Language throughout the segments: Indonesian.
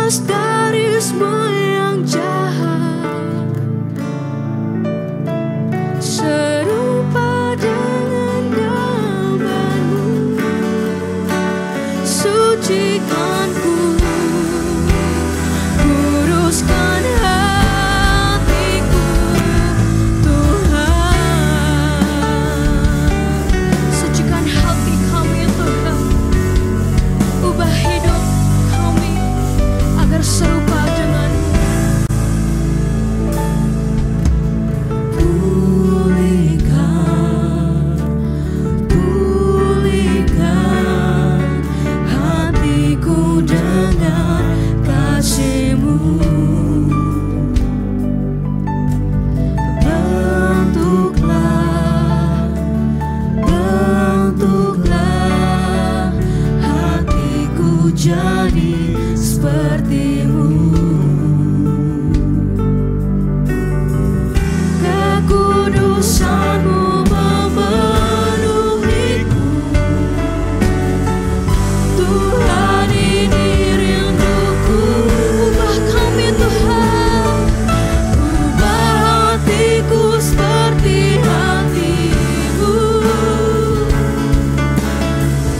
bebas dari semua yang jahat, serupa dengan gambar-Mu. Sucikan ku, kuduskan hatiku, Tuhan. Sucikan hati kami, Tuhan. Ubah hidup kami agar serupa dengan-Mu. Pulihkan hatiku dengan kasih-Mu. Bentuklah hatiku jadi seperti-Mu. Kekudusan-Mu memenuhiku, Tuhan, ini rinduku. Ubah kami, Tuhan. Ubah hatiku seperti hati-Mu.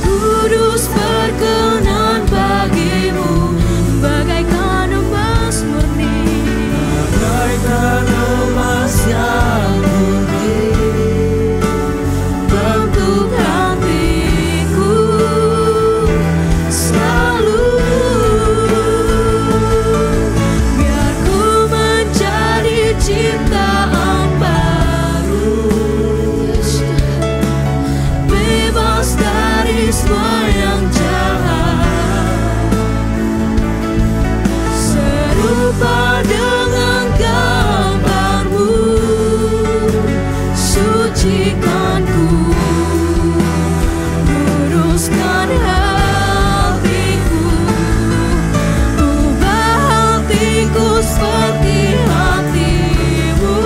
Kudus berkenan bagi-Mu, bagaikan emas murni. Bagaikan emas yang murni, bentuk hatiku selalu. Biar ku menjadi ciptaan baru, bebas dari semua yang jahat, serupa dengan gambar-Mu. Sucikan ku, kuduskan hatiku, ubah hatiku seperti hati-Mu.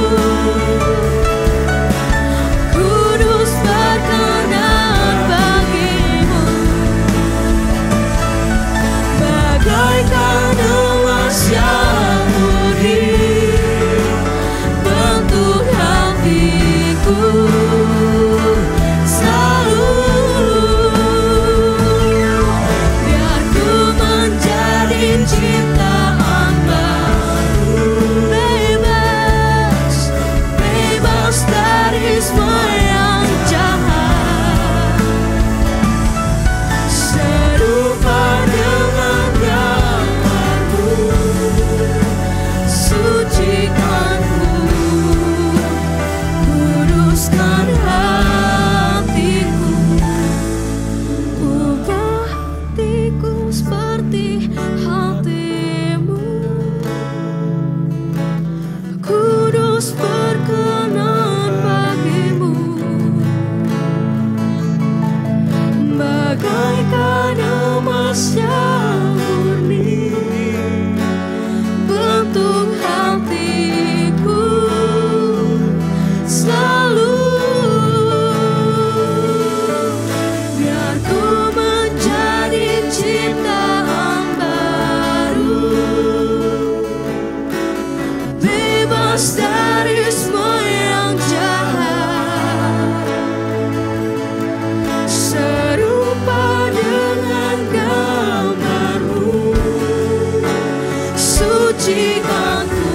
Kudus berkenan bagi-Mu, bagaikan emas yang murni, bentuk hatiku selalu. Biar ku menjadi ciptaan baru, bebas, bebas dari semua yang jahat, serupa dengan gambar-Mu. Sucikan ku, kuduskan hatiku, ubah hatiku seperti hati-Mu. Kudus berkenan bagi-Mu, bagaikan emas yang murni, bentuk hatiku selalu. Biar ku menjadi ciptaan baru, bebas dari semua yang jahat, serupa dengan gambar-Mu. Sucikan ku,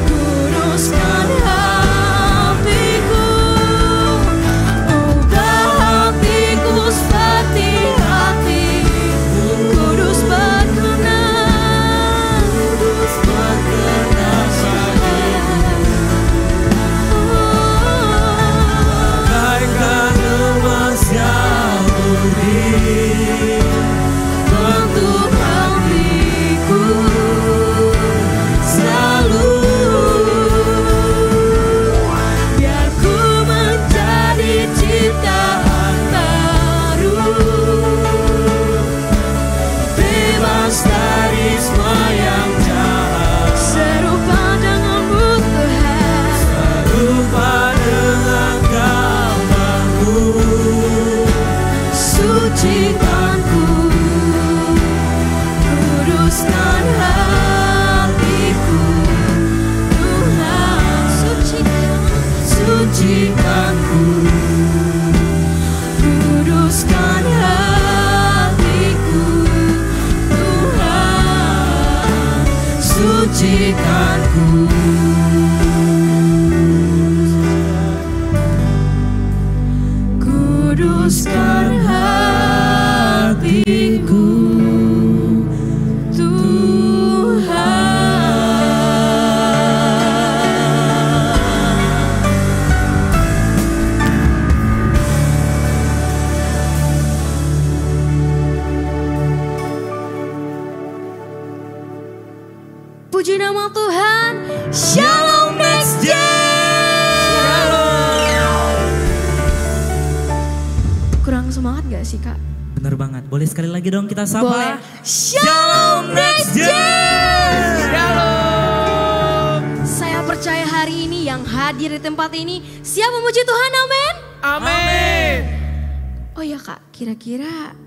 kuduskan hatiku, ubah hatiku seperti hati-Mu. Kudus berkenan, kudus berkenan bagaikan emas yang murni, bentuk hatiku selalu. Biar ku menjadi ciptaan baru, bebas dari semua yang jahat, serupa dengan-Mu, Tuhan. Serupa dengan gambar-Mu. Sucikan ku, kuduskan hatiku. Tuhan, sucikanku. Kuduskan hatiku. Tuhan, sucikanku. Kuduskan hatiku, puji nama Tuhan. Shalom Next Gen. Kurang semangat gak sih Kak? Bener banget. Boleh sekali lagi dong kita sapa. Boleh. Shalom Next Gen. Shalom. Saya percaya hari ini yang hadir di tempat ini siap memuji Tuhan, amin. Amin. Oh ya Kak, kira-kira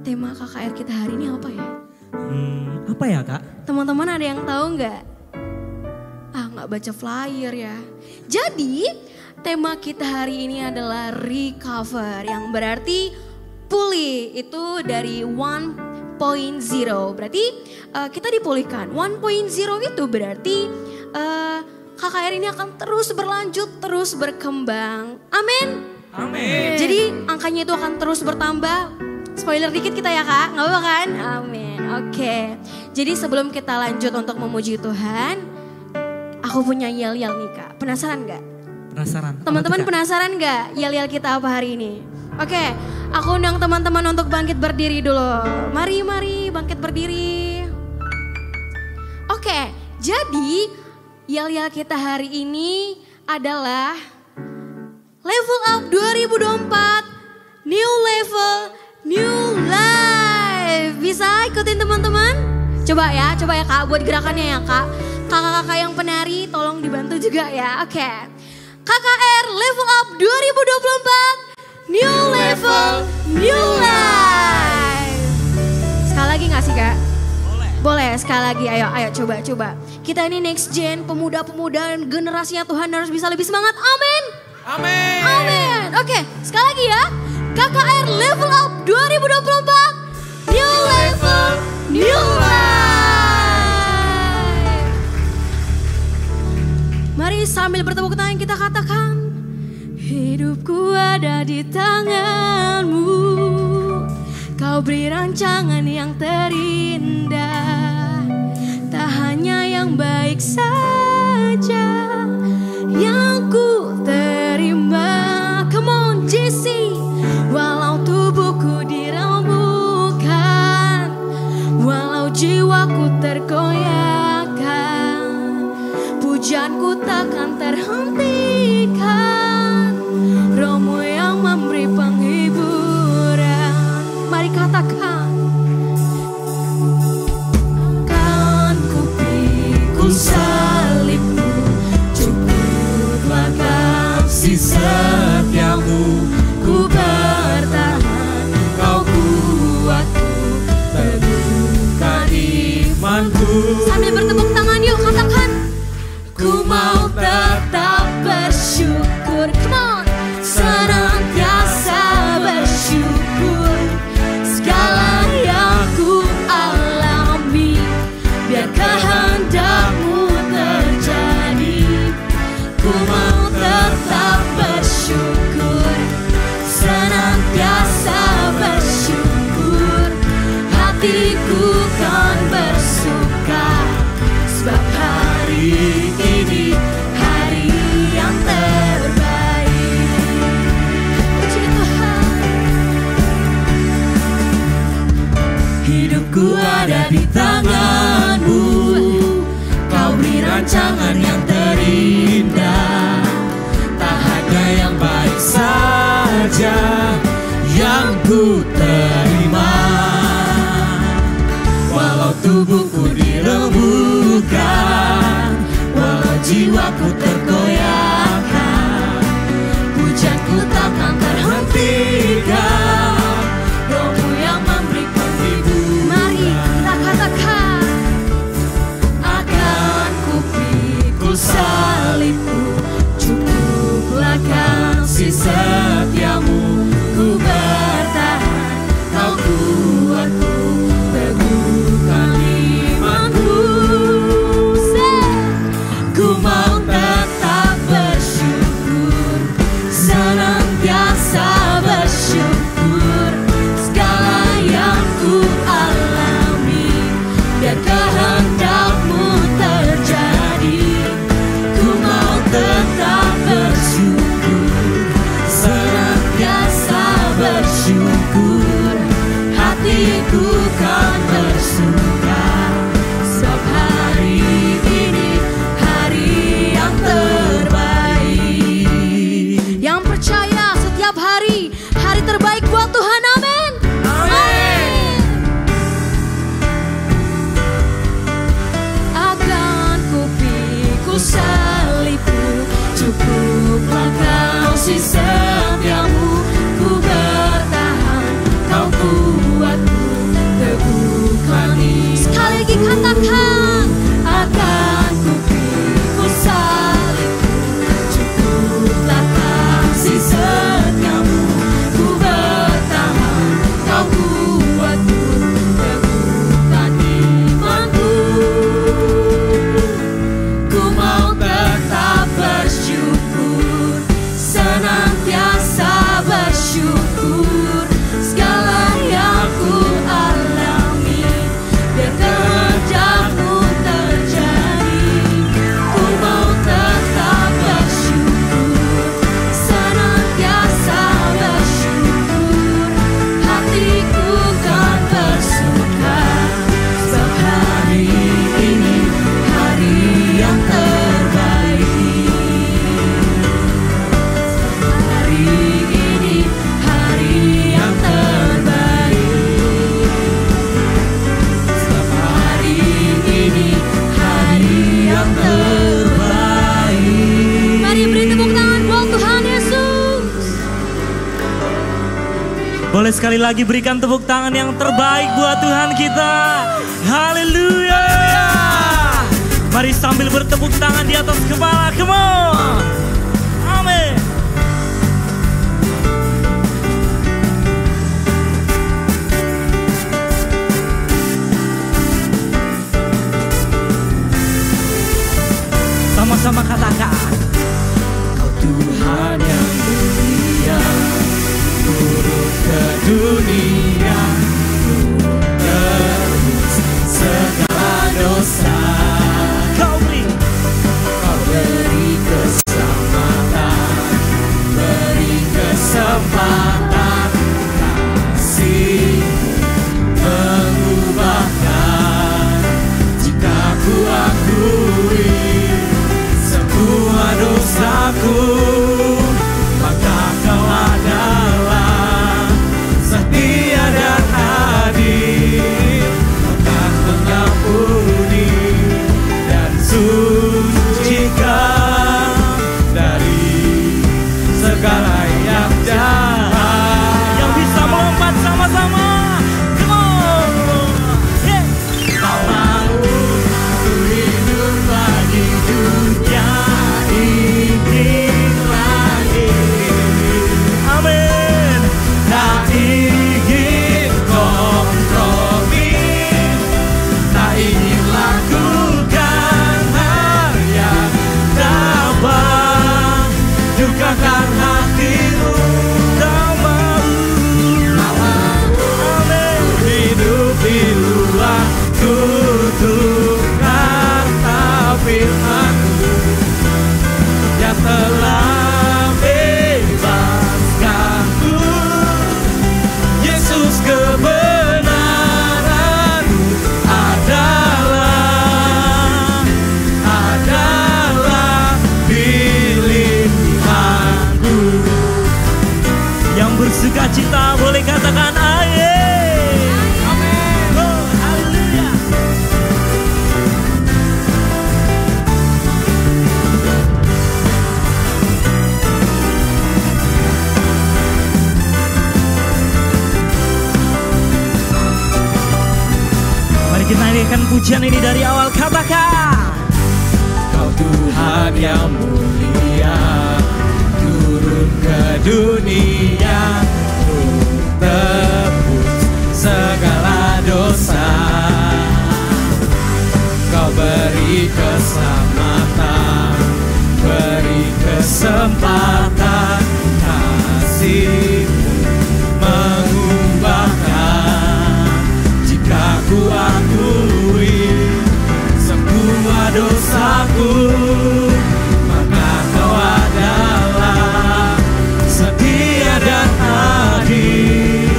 tema KKR kita hari ini apa ya? Apa ya Kak? Teman-teman ada yang tahu nggak? Nggak baca flyer ya. Jadi tema kita hari ini adalah recover, yang berarti pulih. Itu dari 1.0. Berarti kita dipulihkan. 1.0 itu berarti KKR ini akan terus berlanjut, terus berkembang. Amin. Amin. Jadi angkanya itu akan terus bertambah. Spoiler dikit kita ya Kak, nggak apa-apa kan? Amin. Oke. Jadi sebelum kita lanjut untuk memuji Tuhan, aku punya yel-yel nih Kak. Penasaran nggak? Penasaran. Teman-teman penasaran nggak yel-yel kita apa hari ini? Oke, aku undang teman-teman untuk bangkit berdiri dulu. Mari bangkit berdiri. Oke, jadi yel-yel kita hari ini adalah Level Up 2024, New Level, New Life. Bisa ikutin teman-teman? Coba ya Kak, buat gerakannya ya Kak. Kakak-kakak yang penari tolong dibantu juga ya. Oke. KKR Level Up 2024, New Level, New Life. Sekali lagi gak sih Kak? Boleh sekali lagi, ayo coba. Kita ini next gen, pemuda-pemuda dan generasinya Tuhan harus bisa lebih semangat, amin. Amin. Amin. Oke, sekali lagi ya. KKR Level Up 2024, New Level, New Life. Mari sambil bertepuk tangan kita katakan, hidupku ada di tanganmu. Kau beri rancangan yang terindah, tak hanya yang baik saja yang ku terima. Come on JC. Walau tubuhku dirembukan, walau jiwaku tergoyahkan, pujianku takkan terhentikan. Rohmu yang memberi penghiburan. Mari katakan, kan ku pikul salibmu, cukuplah kasih setiamu. Ku bertahan, kau kuatku, teguhkan imanku. Sambil bertepuk tangan yuk katakan, ku mau tetap bersyukur. Come on. Senantiasa bersyukur, segala yang ku alami, biar kehendakmu terjadi. Ku mau tetap bersyukur, senantiasa bersyukur. Hatiku kan bersuka, sebab hari ini hari yang terbaik. Puji Tuhan. Hidupku ada di tanganmu, kau beri rancangan yang terindah, tak hanya yang baik saja yang ku terima. Walau tubuhku dirembukan, walau jiwaku tergoyahkan, pujianku takkan terhentikan. Rohmu yang memberi penghiburan. Mari kita katakan, hatiku kan bersuka, sebab hari ini hari yang terbaik. Yang percaya setiap hari hari terbaik buat Tuhan, amin. Amin. Akan kupikul salibku, cukuplah kau si setiamu. Ku bertahan, kau kuatku, teguhkan. Sekali lagi katakan, akan kupikul salibku, cukuplah kasih setiamu. Ku bertahan, kau kuatku, teguhkan imanku. Ku mau tetap bersyukur, senantiasa bersyukur. Segala yang ku alami, biar kehendakmu terjadi. Ku mau tetap bersyukur, senantiasa bersyukur. Hatiku kan bersuka, sebab hari ini hari yang terbaik. Hari ini hari yang terbaik. Sebab hari ini hari yang terbaik. Mari beri tepuk tangan buat Tuhan Yesus. Boleh sekali lagi berikan tepuk tangan yang terbaik buat Tuhan kita. Haleluya. Mari sambil bertepuk tangan di atas kepala. Come on. Amin. Sama-sama katakan. Kau Tuhan yang mulia, turun ke dunia, tebus segala dosa. Kau beri. Kau beri keselamatan, beri kesempatan. Kasih mengubahkan. Jika ku akui semua dosaku, maka kau adalah setia dan adil. Kau akan mengampuni dan sucikan dari segala yang jahat. Yang bisa melompat sama-sama. Come on. Yeah. Kau mau ku hidup lagi dunia ini lagi. Amin. Tak ingin kompromi, tak ingin lakukan hal yang dapat dukakan hatimu. Tak mau Amin. hidup di luar kutuk kata firman-Mu yang telah bebaskanku. Yesus, kebenaran-Mu adalah pilihanku. Yang bersuka cita boleh katakan amin. Amin. Oh, haleluya. Mari kita nyanyikan pujian ini dari awal, katakan. Kau Tuhan yang mulia, turun ke dunia, untuk tebus segala dosa. Kau beri keselamatan, beri kesempatan. Kasih-Mu mengubahkan. Jika ku akui semua dosaku, maka Kau adalah setia dan adil.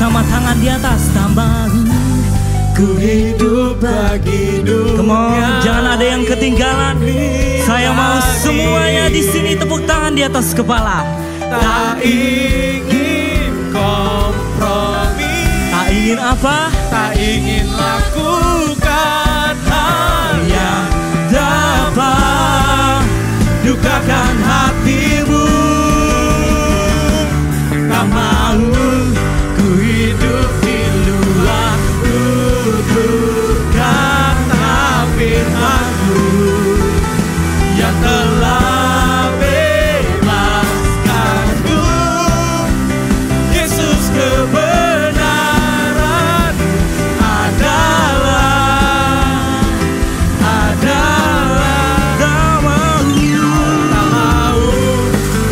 Sama-sama tangan di atas, tambah Ku hidup bagi dunia. Come on, jangan ada yang ketinggalan. Saya mau semuanya di sini tepuk tangan di atas kepala. Tak ingin kompromi. Tak ingin apa? Tak ingin lakukan hal yang dapat dukakan hatimu. Tak mau ku hidup di luar tuturkan firman-Mu yang telah bebaskanku. Yesus, kebenaran adalah tak mau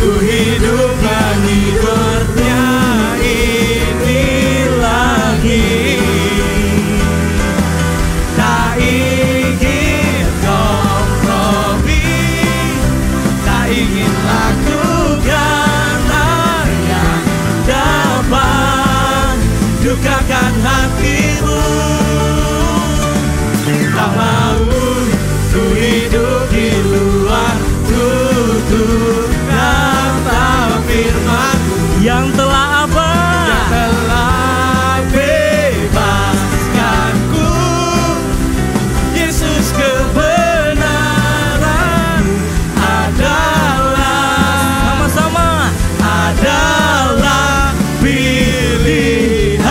ku hidup bagi dunia ini lagi. Tak ingin kompromi, tak ingin lakukan hal yang dapat dukakan hatimu. Tak mau ku hidup di luar tuturkan firman-Mu Yang telah apa? yang telah bebaskanku. Yesus, kebenaran adalah Sama-sama adalah pilihanku.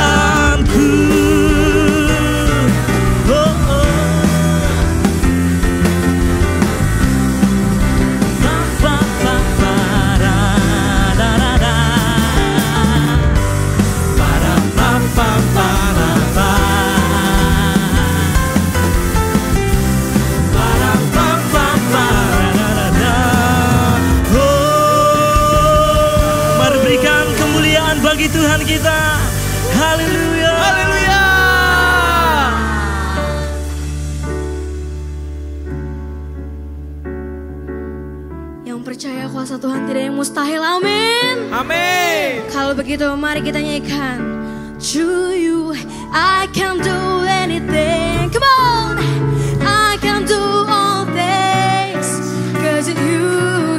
Oh, oh. Ba, ba, ba, ba, da, da, da, da. Para pa pa para pa. Para pa pa para da da da. Mari berikan kemuliaan bagi Tuhan kita. Haleluya. Haleluya. Yang percaya kuasa Tuhan tidak yang mustahil, amin. Amin. Kalau begitu mari kita nyanyikan. To you I can do anything. Come on, I can do all things, 'cause you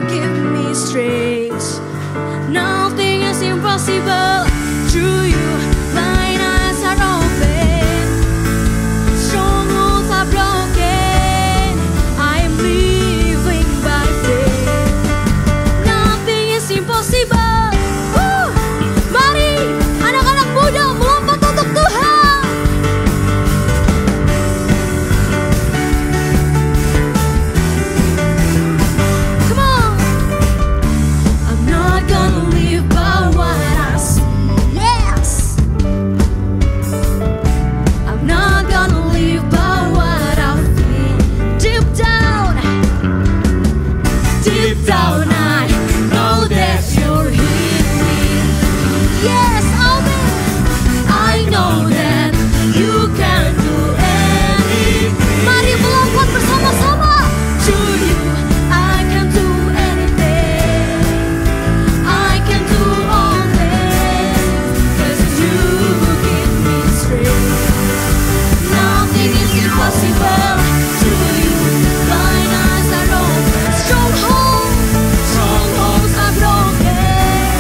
give me strength. Nothing is impossible. To you mine eyes are open, strongholds are broken. I am living by faith. Nothing is impossible. Mari anak-anak muda melompat untuk Tuhan. Come on. I'm not gonna live by what I see. Yes. I'm not gonna live by what I feel. Deep down I know that you're here. Yes, amen. I know that you can do anything. Mari melompat bersama-sama. To you I can do anything. I can do all things, 'cause you give me strength. Nothing is impossible. To you thine eyes are open. Strongholds are broken.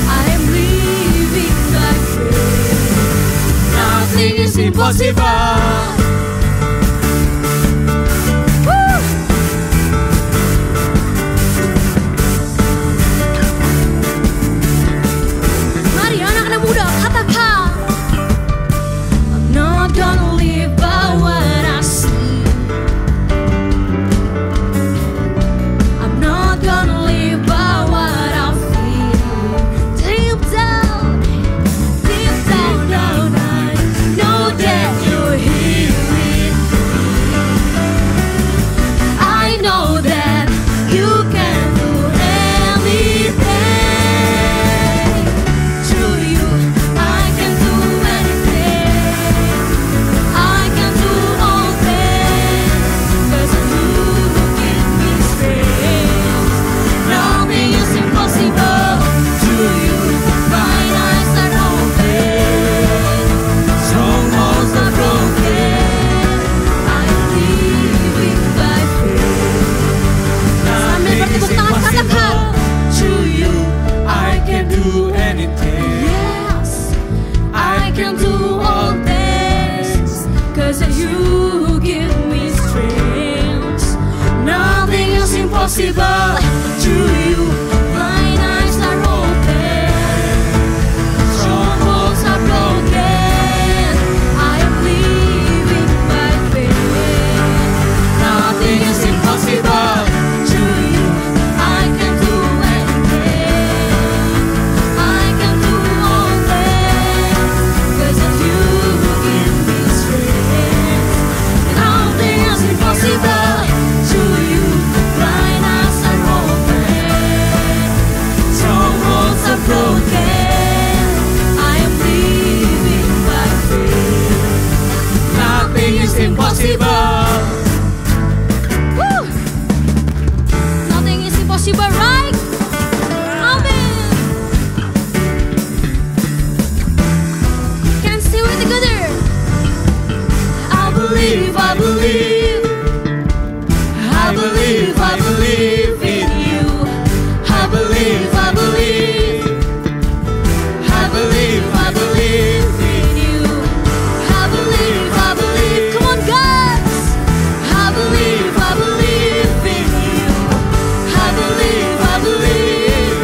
I am living by faith. Nothing is impossible. Woo! Mari anak-anak muda katakan. I'm not gonna live by what I see. I'm not gonna live by what I feel. Deep down I know that you're here. impossible. To you, blind eyes are open, strongholds are broken. I am living by faith. Nothing is impossible. To you, I can do anything. I can do all things, 'cause of you give me strength. Nothing is impossible. To you, blind eyes are open, strongholds are broken. I am living by faith. Nothing is impossible. Woo! Nothing is impossible, right? Amen. Can sing it together. I believe, I believe. I believe, I believe in you. I believe, I believe. I believe, I believe in you. I believe, I believe. Come on, guys. I believe, I believe in you. I believe, I believe.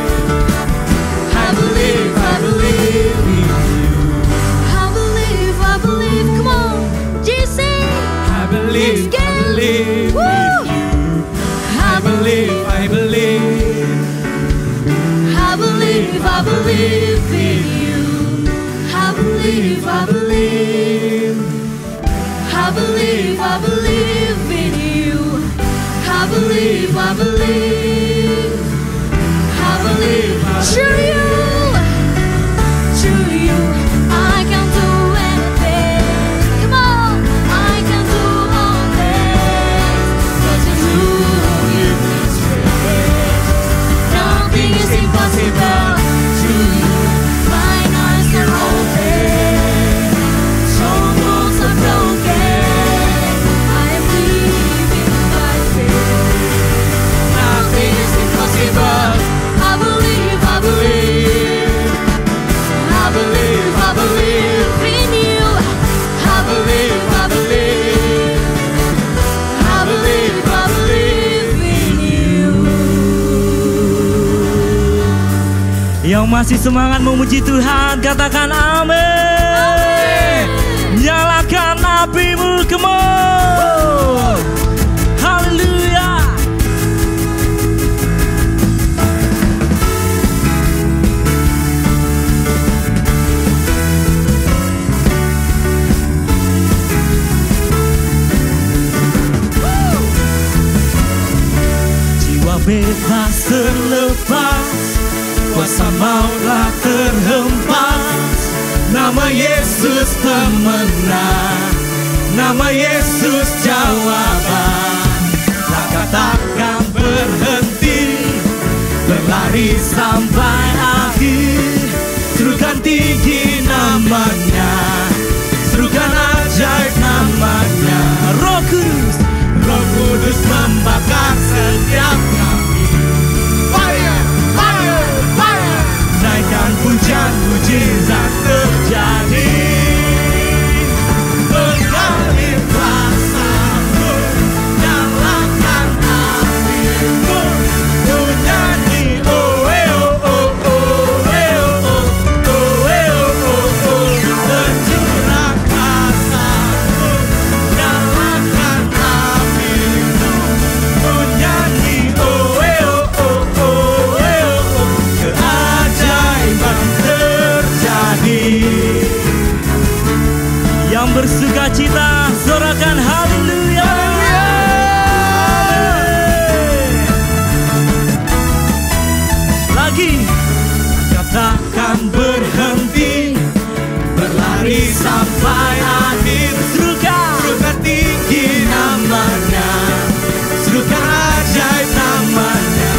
I believe, I believe in you. I believe, I believe. Come on, JC. I believe, Let's go. I believe Woo! in you. I believe, I believe. I believe, I believe in you. I believe, I believe. I believe, I believe in you. I believe, I believe. I believe, to you. To you, I can do anything. Come on, I can do all things, 'cause of you give me strength. Nothing is impossible. To you, blind eyes are open, strongholds are broken. I am living by faith. Nothing is impossible. I believe, I believe. I believe, I believe in you. I believe, I believe. I believe, I believe in you. Yang masih semangat memuji Tuhan, katakan amin. Nyalakan apimu, come on. Haleluya. Jiwa bebas terlepas, kuasa mautlah terhempas. Nama Yesus pemenang, nama Yesus jawaban. Langkah takkan berhenti, berlari sampai akhir. Serukan tinggi namanya, serukan ajaib namanya. Roh Kudus, Roh Kudus membakar setiap kami. Fire, fire, fire. Naikkan pujian, mujizat terjadi. Mengalir kuasa-Mu, nyalakan api-Mu. Ku nyanyi, oh, oh, oh, oh, oh, oh, oh, oh. Tercurah kuasa-Mu, nyalakan api-Mu. Ku nyanyi, oh, oh, oh, oh. Keajaiban terjadi. Yang bersuka cita, sorakan haleluya. Lagi, katakan berhenti, berlari sampai akhir. Serukan tinggi namanya, serukan ajaib namanya.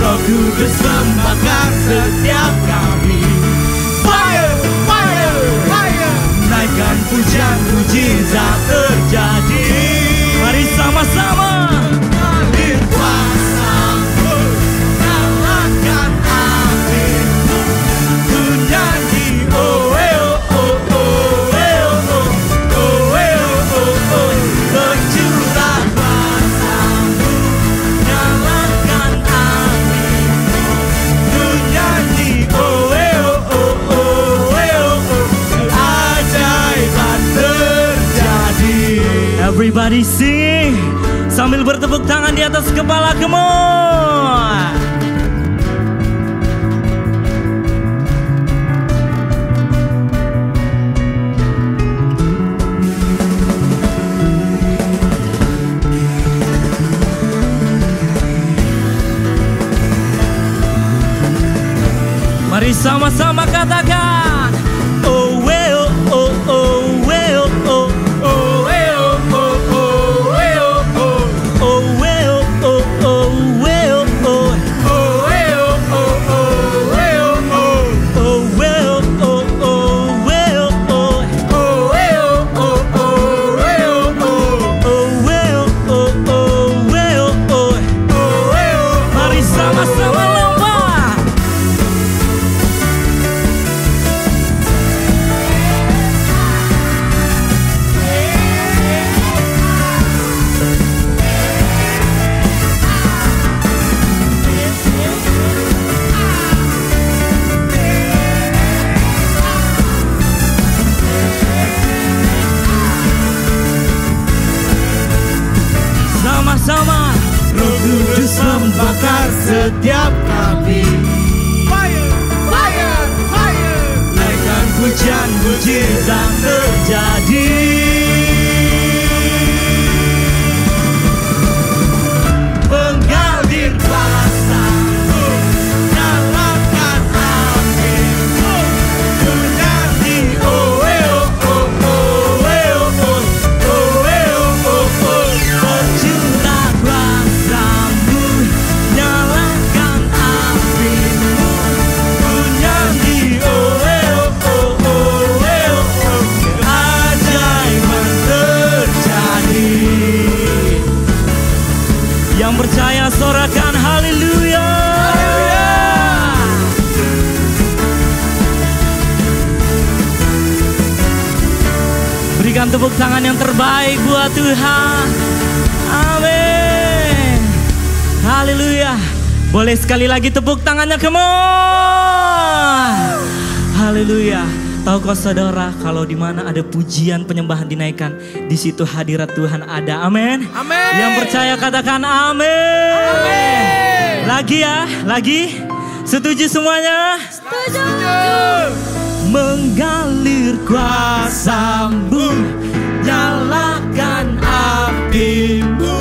Roh Kudus membakar setiap kami. Fire, fire, fire. Naikkan pujian, mujizat terjadi. Mari sama-sama. Mengalir kuasa-Mu, nyalakan api-Mu. Ku nyanyi, oh, oh, oh, oh, oh, oh, oh, oh, oh. Tercurah kuasa-Mu, Everybody sing sambil bertepuk tangan di atas kepala. Come on. Mari sama-sama katakan, oh well, oh oh well, oh oh well, oh oh well, oh oh well, oh oh well, oh oh well, oh oh well, oh oh well, oh oh well, oh oh well, oh oh well, oh well, oh oh well, oh oh well. Mari sama-sama lompat. Sama-sama Roh Kudus membakar setiap kami. Fire, fire, fire. Naikkan pujian, mujizat terjadi. Mengalir kuasa-Mu, nyalakan api-Mu, ku nyanyi oh oh oh oh oh oh oh oh oh. Tercurah kuasa-Mu, nyalakan api-Mu, ku nyanyi oh oh oh oh oh. Keajaiban terjadi. Yang percaya sorakan haleluya. Berikan tepuk tangan yang terbaik buat Tuhan. Amin. Haleluya. Boleh sekali lagi tepuk tangannya, come on. Haleluya. Tahukah saudara kalau di mana ada pujian penyembahan dinaikkan, di situ hadirat Tuhan ada. Amin. Amin. Yang percaya katakan amin. Amin. Lagi ya, lagi. Setuju semuanya? Setuju. Mengalir kuasa-Mu, nyalakan api-Mu,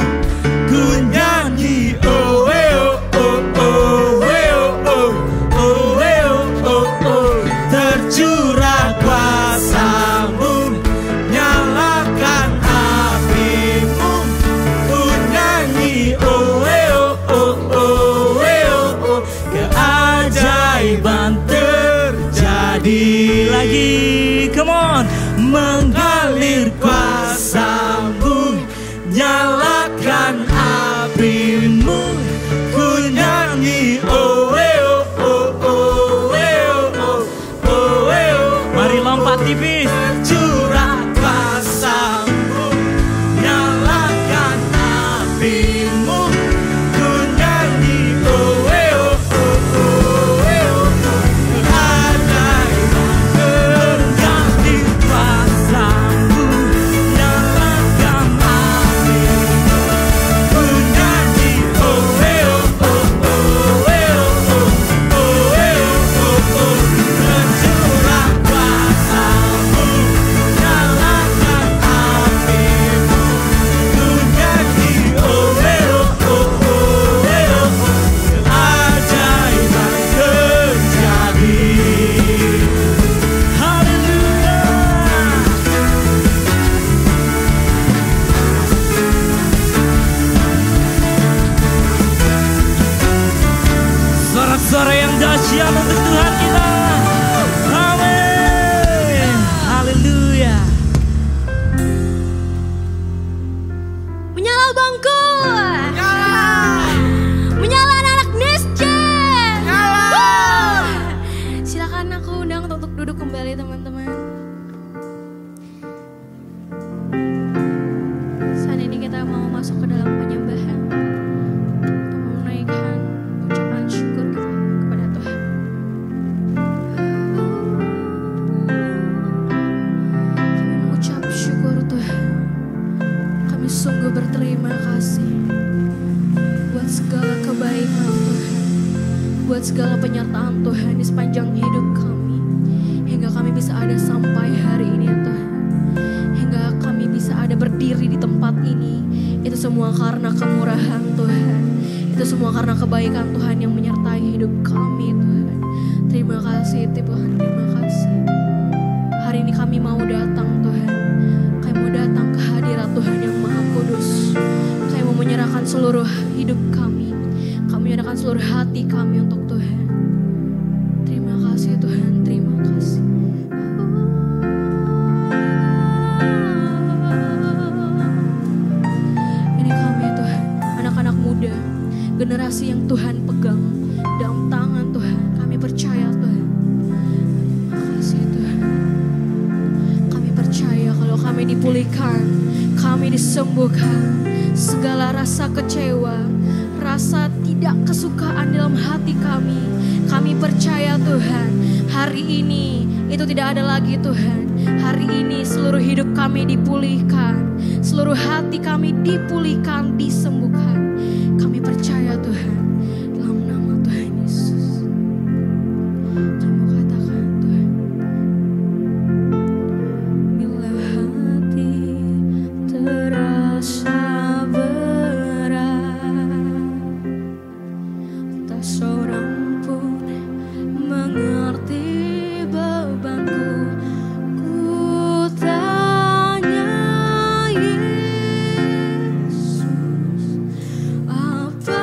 ku nyanyi oh oh oh oh oh oh oh oh. Tercurah kuasa-Mu, nyalakan api-Mu, ku nyanyi oh oh oh oh oh. Keajaiban terjadi. Lagi, come on. Mengalir kuasa-Mu, nyalakan api-Mu, ku nyanyi oh oh oh oh oh oh. Mari lompat tipis. Tercurah kuasa-Mu, nyalakan api-Mu, ku nyanyi oh oh oh oh. Terganti kuasa-Mu, nyalakan api-Mu, ku nyanyi oh oh oh oh. Tercurah kuasa-Mu, buat segala penyertaan Tuhan di sepanjang hidup kami. Hingga kami bisa ada sampai hari ini Tuhan. Hingga kami bisa ada berdiri di tempat ini. Itu semua karena kemurahan Tuhan. Itu semua karena kebaikan Tuhan yang menyertai hidup kami Tuhan. Terima kasih Tuhan, terima kasih. Hari ini kami mau datang Tuhan. Kami mau datang ke hadirat Tuhan yang Maha Kudus. Kami mau menyerahkan seluruh hidup kami. Kami menyerahkan seluruh hati kami untuk Tuhan. Terima kasih Tuhan, terima kasih. Ini kami Tuhan, anak-anak muda, generasi yang Tuhan pegang dalam tangan Tuhan. Kami percaya Tuhan. Terima kasih Tuhan. Kami percaya kalau kami dipulihkan, kami disembuhkan. Segala rasa kecewa, rasa tidak kesukaan dalam hati kami percaya Tuhan, hari ini itu tidak ada lagi Tuhan. Hari ini seluruh hidup kami dipulihkan, seluruh hati kami dipulihkan, disembuhkan. Kami percaya Tuhan, dalam nama Tuhan Yesus. Kami katakan Tuhan, bila hati terasa seorang pun mengerti bebanku. Ku tanya Yesus, apa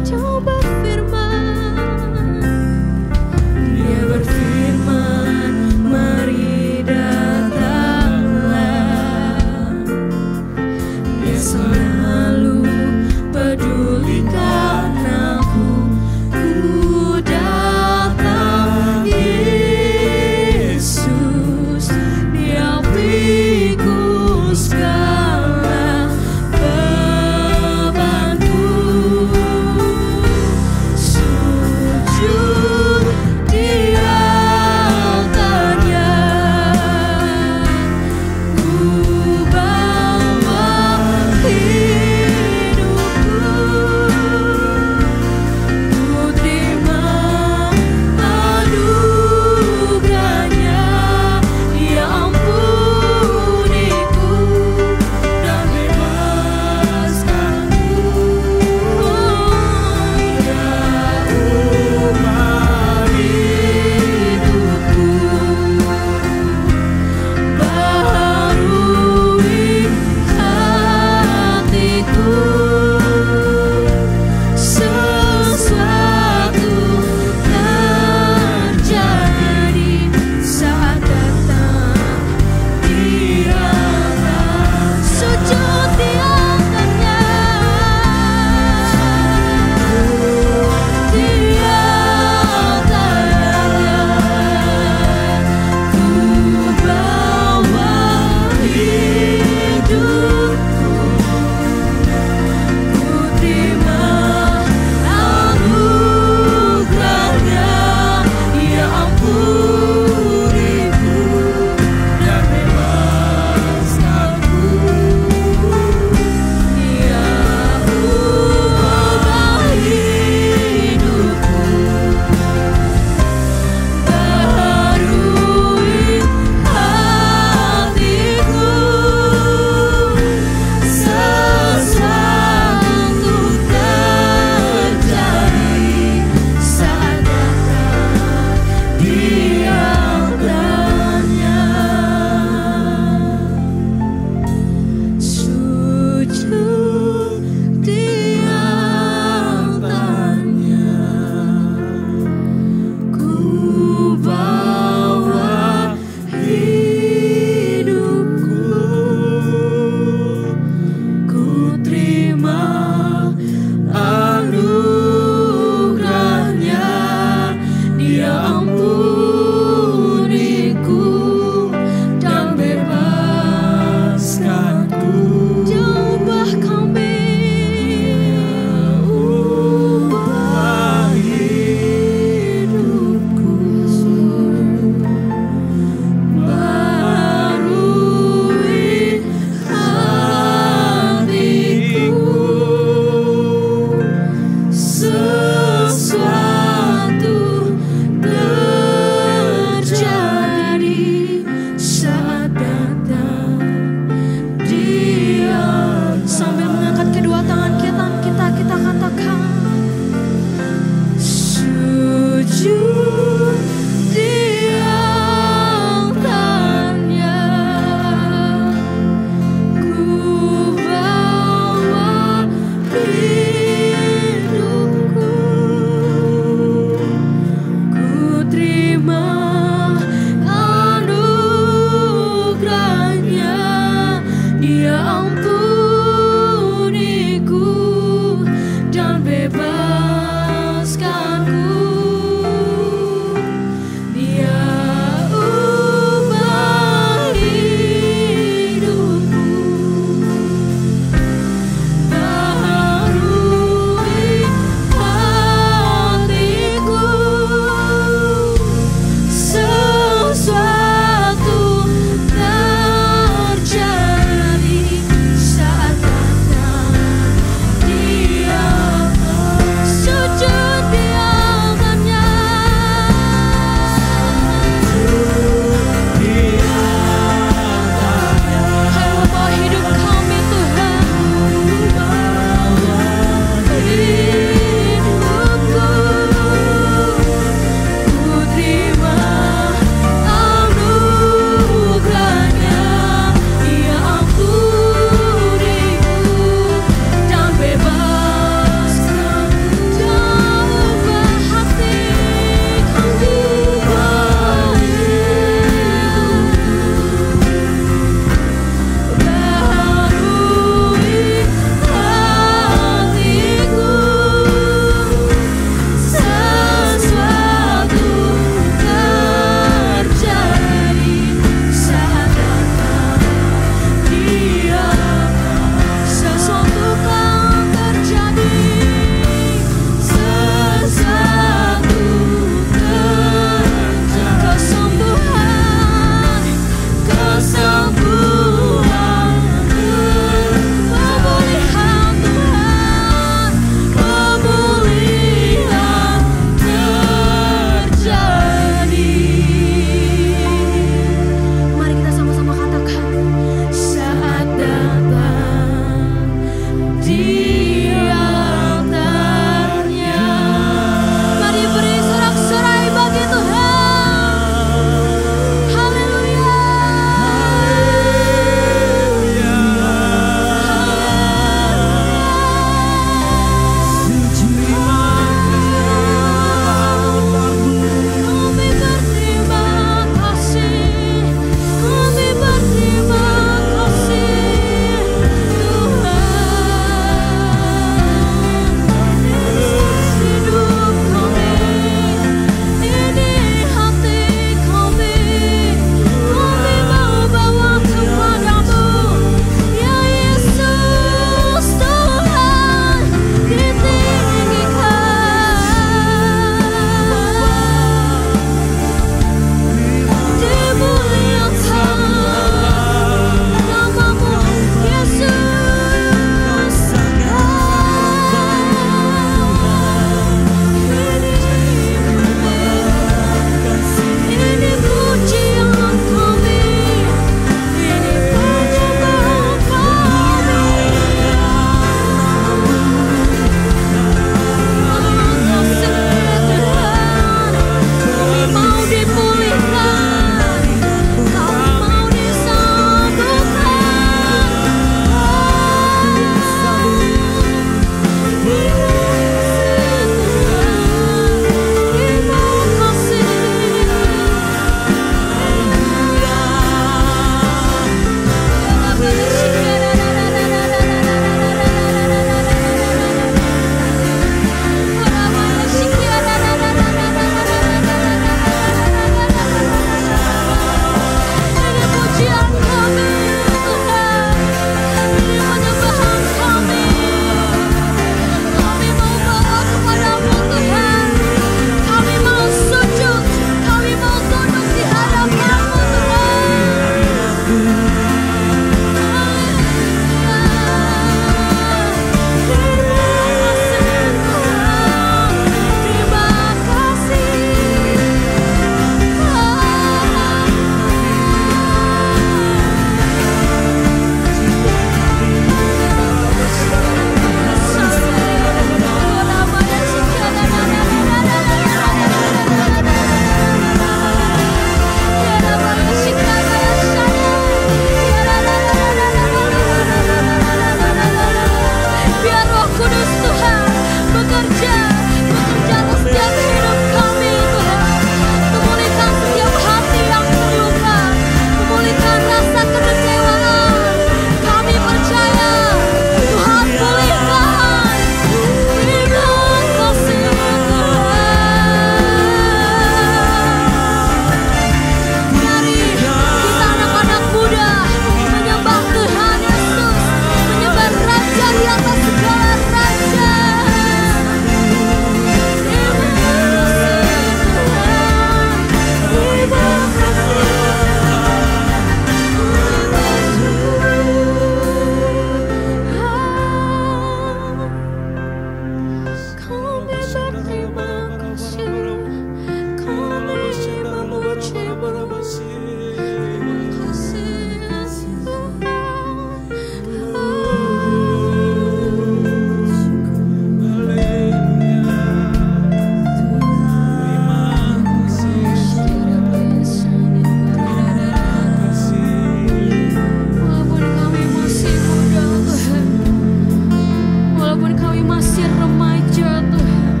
masih remaja Tuhan,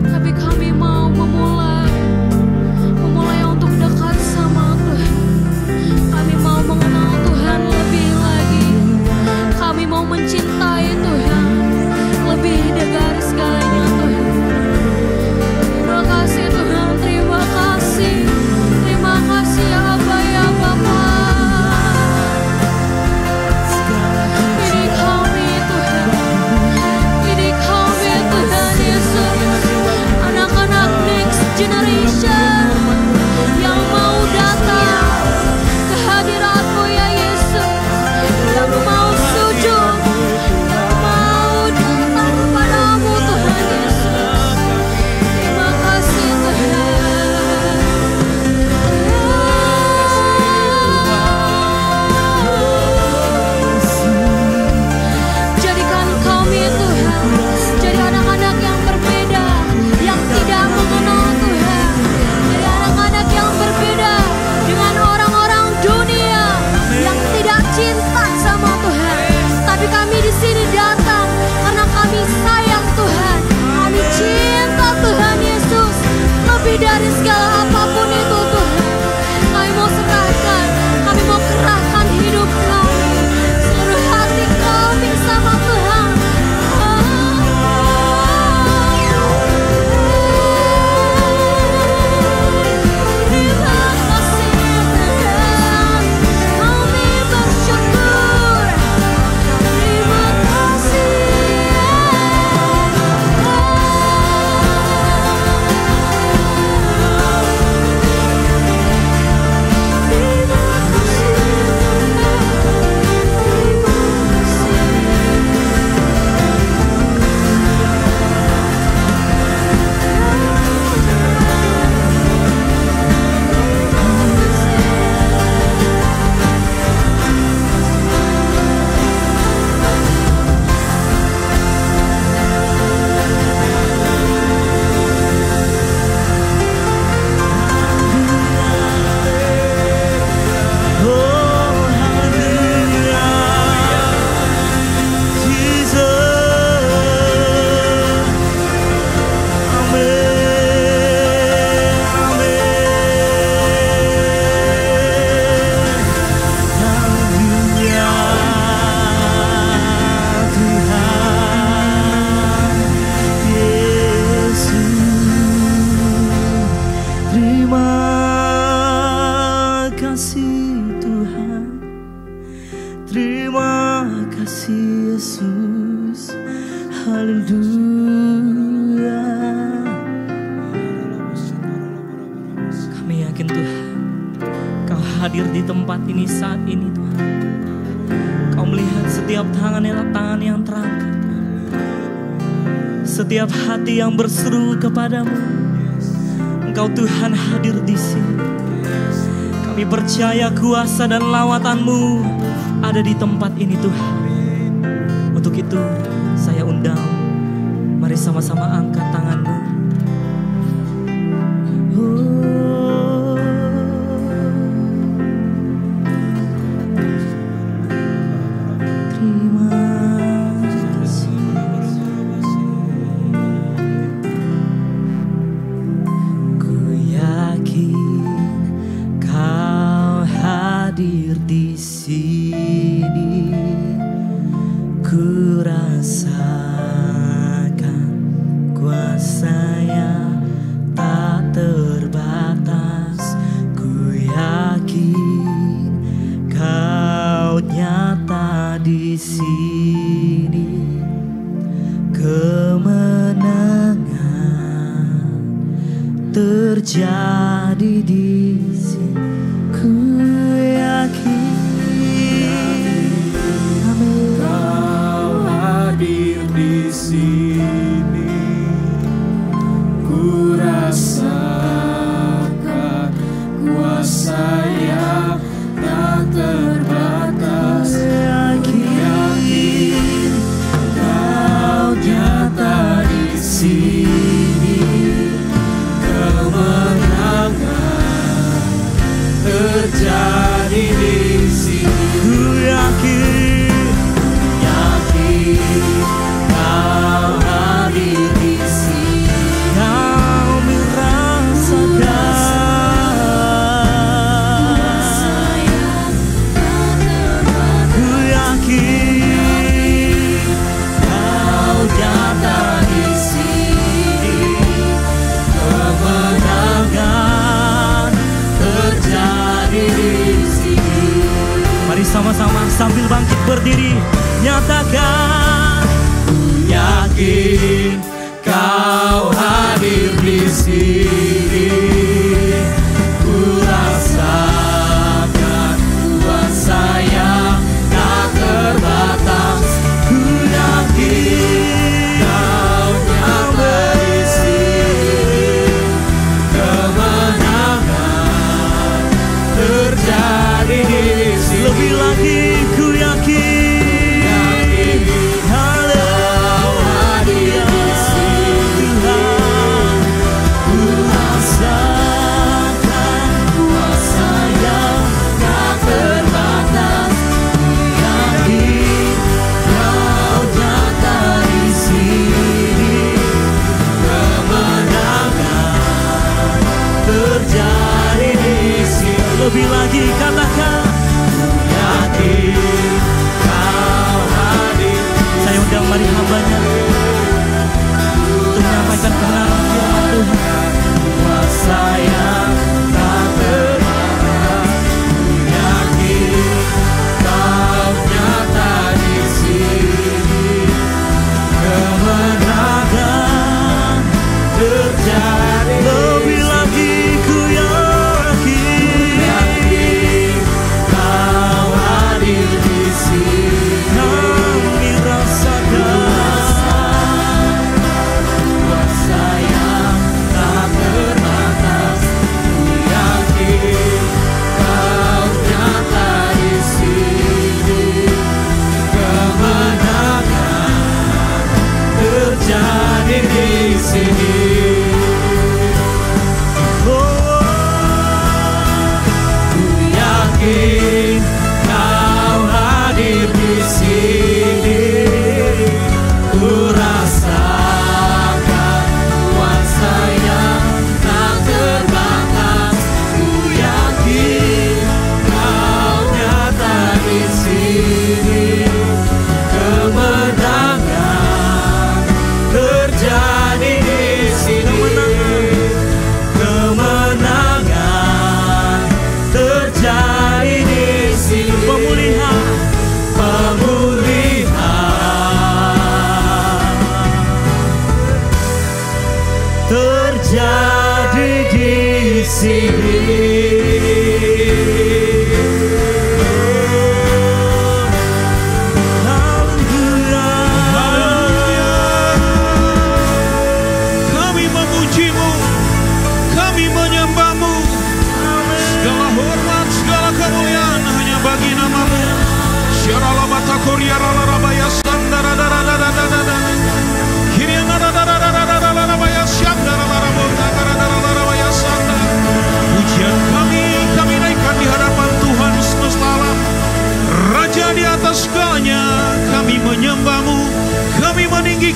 tapi kami mau memulai untuk dekat sama Tuhan. Kami mau mengenal Tuhan lebih lagi. Kami mau mencintai Tuhan lebih dari segalanya Tuhan. Terima kasih Tuhan, terima kasih. Terima kasih ya Aba ya Bapa. Ini kami Tuhan, ini kami Tuhan Yesus. Anak-anak next generation yang mau datang ke hadirat-Mu ya Yesus, yang mau sujud, yang mau datang kepadamu Tuhan Yesus. Terima kasih Tuhan. Jadikan kami Tuhan jadi anak-anak yang berbeda, yang tidak mengenal Tuhan. Jadi anak-anak yang berbeda dengan orang-orang dunia yang tidak cinta sama Tuhan. Tapi kami di sini datang karena kami sayang Tuhan. Kami cinta Tuhan Yesus lebih dari segala apapun itu Tuhan. Kami mau serahkan, kami mau kerahkan hidup kami, seluruh hati kami sama Tuhan. Terima kasih Tuhan, kami bersyukur. Terima kasih. Terima kasih Yesus. Haleluya. Kami yakin Tuhan, Kau hadir di tempat ini saat ini Tuhan. Kau melihat setiap tangan yang terangkat, setiap hati yang berseru kepadamu. Engkau Tuhan hadir di sini. Kami percaya kuasa dan lawatan-Mu ada di tempat ini Tuhan. Untuk itu saya undang, mari sama-sama angkat tanganmu. Terima kasih. Ku yakin Kau hadir di sini. Ku rasakan kuasa yang tak terbatas. Ku yakin Kau nyata di sini. Kemenangan terjadi di sini. Ku yakin. Di sini ku rasakan kuasa yang tak terbatas. Yakin Kau nyata di sini. Kemenangan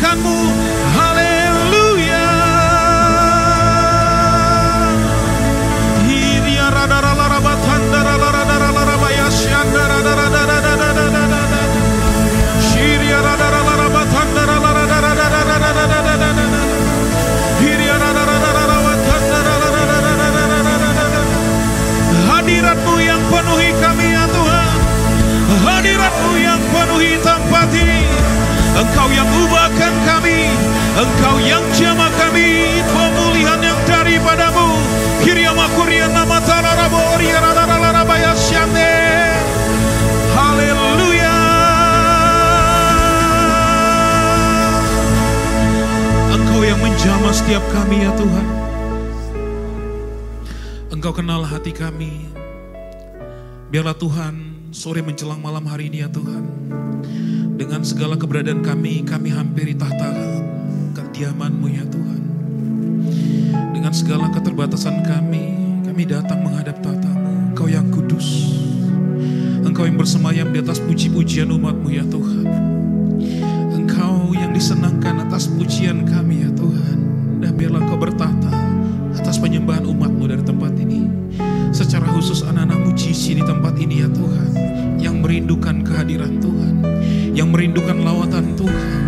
memuliakan-Mu. Haleluya. Hadirat-Mu yang penuhi kami ya Tuhan. Hadirat-Mu yang penuhi tempat ini. Engkau yang ubahkan kami, Engkau yang jamah kami, pemulihan yang daripada-Mu. Haleluya. Engkau yang menjamah setiap kami ya Tuhan. Engkau kenal hati kami. Biarlah Tuhan sore menjelang malam hari ini ya Tuhan, dengan segala keberadaan kami hampiri tahta kediaman-Mu ya Tuhan. Dengan segala keterbatasan kami datang menghadap tahta-Mu. Engkau yang kudus, Engkau yang bersemayam di atas puji-pujian umat-Mu ya Tuhan. Engkau yang disenangkan atas pujian kami ya Tuhan. Dan biarlah Engkau bertahta atas penyembahan umat-Mu dari tempat ini. Secara khusus anak-anak-Mu Jisi di tempat ini ya Tuhan, yang merindukan kehadiran Tuhan, yang merindukan lawatan Tuhan.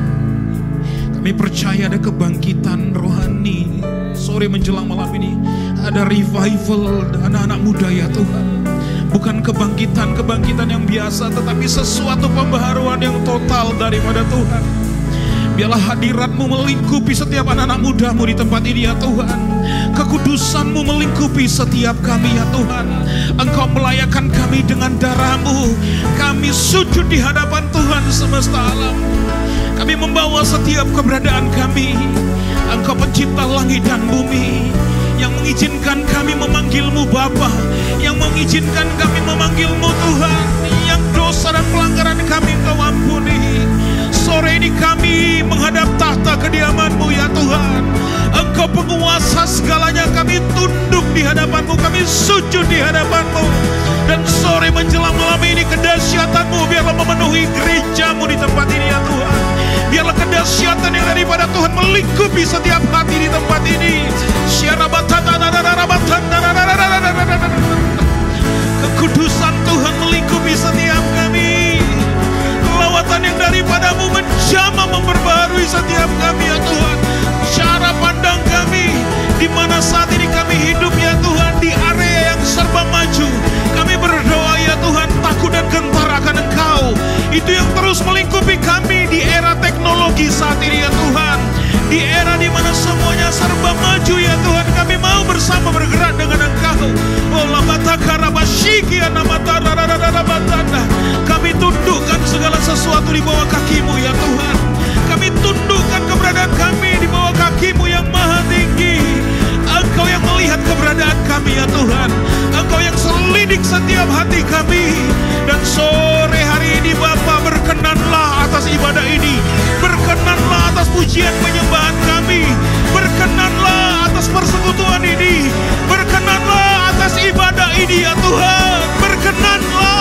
Kami percaya ada kebangkitan rohani sore menjelang malam ini. Ada revival anak-anak muda ya Tuhan. Bukan kebangkitan yang biasa, tetapi sesuatu pembaharuan yang total daripada Tuhan. Biarlah hadirat-Mu melingkupi setiap anak-anak muda-Mu di tempat ini ya Tuhan. Kekudusan-Mu melingkupi setiap kami ya Tuhan. Engkau melayakkan kami dengan darah-Mu. Kami sujud di hadapan Tuhan semesta alam. Kami membawa setiap keberadaan kami. Engkau pencipta langit dan bumi, yang mengizinkan kami memanggil-Mu Bapa, yang mengizinkan kami memanggil-Mu Tuhan, yang dosa dan pelanggaran kami Engkau ampuni. Sore ini kami menghadap tahta kediaman-Mu ya Tuhan. Engkau penguasa segalanya, kami tunduk di hadapan-Mu, kami sujud di hadapan-Mu. Dan sore menjelang malam ini kedahsyatan-Mu biarlah memenuhi gereja-Mu di tempat ini ya Tuhan. Biarlah kedahsyatan yang daripada Tuhan melingkupi setiap hati di tempat ini. Kekudusan Tuhan melingkupi setiap kami. Lawatan yang daripada-Mu menjamah memperbaharui setiap kami ya Tuhan. Cara pandang kami, di mana saat ini kami hidup ya Tuhan, di area yang serba maju. Kami berdoa ya Tuhan, takut dan gentar akan Engkau. Itu yang terus melingkupi kami di era teknologi saat ini ya Tuhan. Di era di mana semuanya serba maju ya Tuhan, kami mau bersama bergerak dengan Engkau. Kami tundukkan segala sesuatu di bawah kaki-Mu ya Tuhan. Kami tundukkan keberadaan kami di bawah kaki-Mu yang maha tinggi. Engkau yang melihat keberadaan kami ya Tuhan. Engkau yang selidik setiap hati kami. Dan sore hari ini Bapa, berkenanlah atas ibadah ini. Berkenanlah atas pujian penyembahan kami. Berkenanlah atas persekutuan ini. Berkenanlah atas ibadah ini ya Tuhan. Berkenanlah.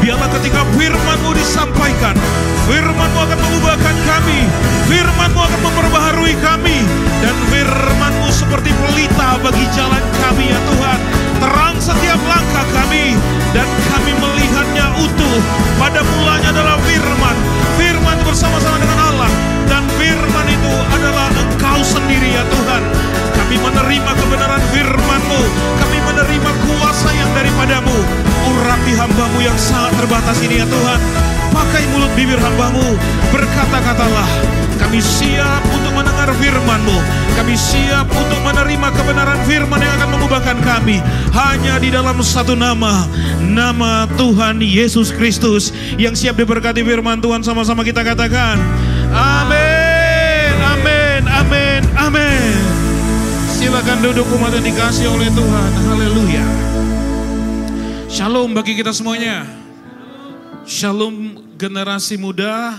Biarlah ketika firman-Mu disampaikan, firman-Mu akan mengubahkan kami, firman-Mu akan memperbaharui kami, dan firman-Mu seperti pelita bagi jalan kami ya Tuhan. Terang setiap langkah kami, dan kami melihatnya utuh. Pada mulanya adalah firman, firman bersama-sama dengan Allah, dan firman itu adalah Engkau sendiri ya Tuhan. Kami menerima kebenaran firman-Mu, kami menerima kuasa yang daripada-Mu. Urapi hamba-Mu yang sangat terbatas ini ya Tuhan. Pakai mulut bibir hamba-Mu, berkata-katalah. Kami siap untuk mendengar firman-Mu. Kami siap untuk menerima kebenaran firman yang akan mengubahkan kami. Hanya di dalam satu nama, nama Tuhan Yesus Kristus. Yang siap diberkati firman Tuhan, sama-sama kita katakan amin, amin, amin, amin. Silakan duduk umat yang dikasihi oleh Tuhan. Haleluya. Shalom bagi kita semuanya. Shalom generasi muda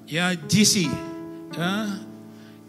ya GC ya,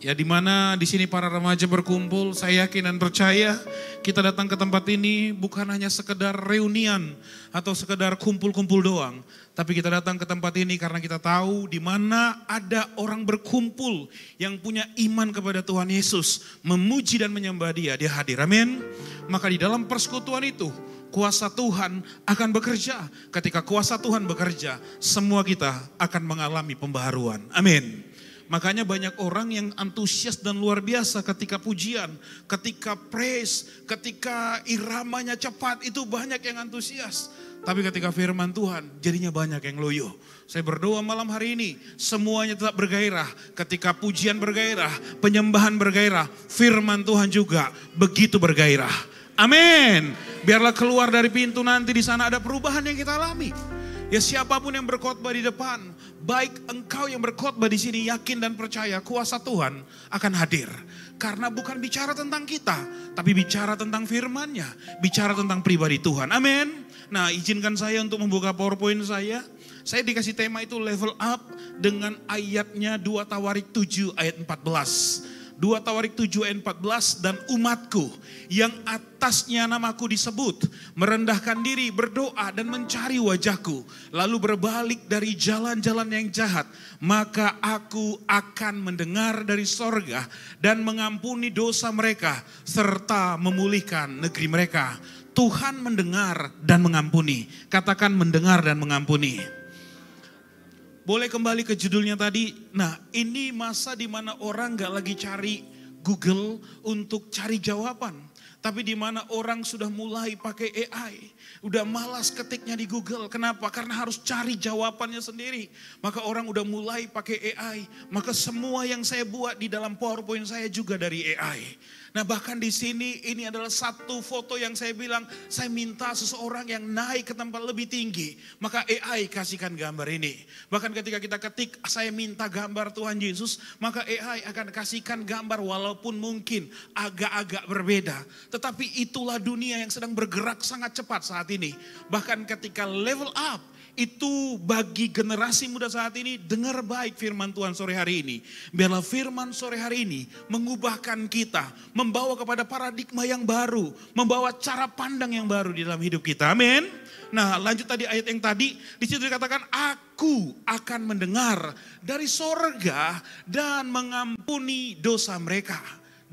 Ya, di mana di sini para remaja berkumpul, saya yakin dan percaya kita datang ke tempat ini bukan hanya sekedar reunian atau sekedar kumpul-kumpul doang. Tapi kita datang ke tempat ini karena kita tahu di mana ada orang berkumpul yang punya iman kepada Tuhan Yesus, memuji dan menyembah Dia, Dia hadir. Amin. Maka di dalam persekutuan itu, kuasa Tuhan akan bekerja. Ketika kuasa Tuhan bekerja, semua kita akan mengalami pembaharuan. Amin. Makanya banyak orang yang antusias dan luar biasa ketika pujian, ketika praise, ketika iramanya cepat, itu banyak yang antusias. Tapi ketika firman Tuhan, jadinya banyak yang loyo. Saya berdoa malam hari ini, semuanya tetap bergairah. Ketika pujian bergairah, penyembahan bergairah, firman Tuhan juga begitu bergairah. Amin. Biarlah keluar dari pintu nanti di sana ada perubahan yang kita alami. Ya, siapapun yang berkhotbah di depan, baik engkau yang berkhotbah di sini, yakin dan percaya kuasa Tuhan akan hadir. Karena bukan bicara tentang kita, tapi bicara tentang firman-Nya, bicara tentang pribadi Tuhan. Amin. Nah, izinkan saya untuk membuka PowerPoint saya. Saya dikasih tema itu level up dengan ayatnya 2 Tawarik 7 ayat 14. 2 Tawarik 7 ayat 14, dan umatku yang atasnya namaku disebut, merendahkan diri, berdoa dan mencari wajahku, lalu berbalik dari jalan-jalan yang jahat, maka aku akan mendengar dari sorga dan mengampuni dosa mereka, serta memulihkan negeri mereka. Tuhan mendengar dan mengampuni. Katakan mendengar dan mengampuni. Boleh kembali ke judulnya tadi. Nah, ini masa di mana orang gak lagi cari Google untuk cari jawaban. Tapi di mana orang sudah mulai pakai AI. Udah malas ketiknya di Google. Kenapa? Karena harus cari jawabannya sendiri. Maka orang udah mulai pakai AI. Maka semua yang saya buat di dalam PowerPoint saya juga dari AI. Nah, bahkan di sini ini adalah satu foto yang saya bilang, saya minta seseorang yang naik ke tempat lebih tinggi. Maka AI kasihkan gambar ini. Bahkan ketika kita ketik, saya minta gambar Tuhan Yesus, maka AI akan kasihkan gambar walaupun mungkin agak-agak berbeda. Tetapi itulah dunia yang sedang bergerak sangat cepat saat ini. Bahkan ketika level up, itu bagi generasi muda saat ini, dengar baik firman Tuhan sore hari ini. Biarlah firman sore hari ini mengubahkan kita, membawa kepada paradigma yang baru, membawa cara pandang yang baru di dalam hidup kita. Amin. Nah, lanjut tadi ayat yang tadi, di situ dikatakan aku akan mendengar dari sorga dan mengampuni dosa mereka.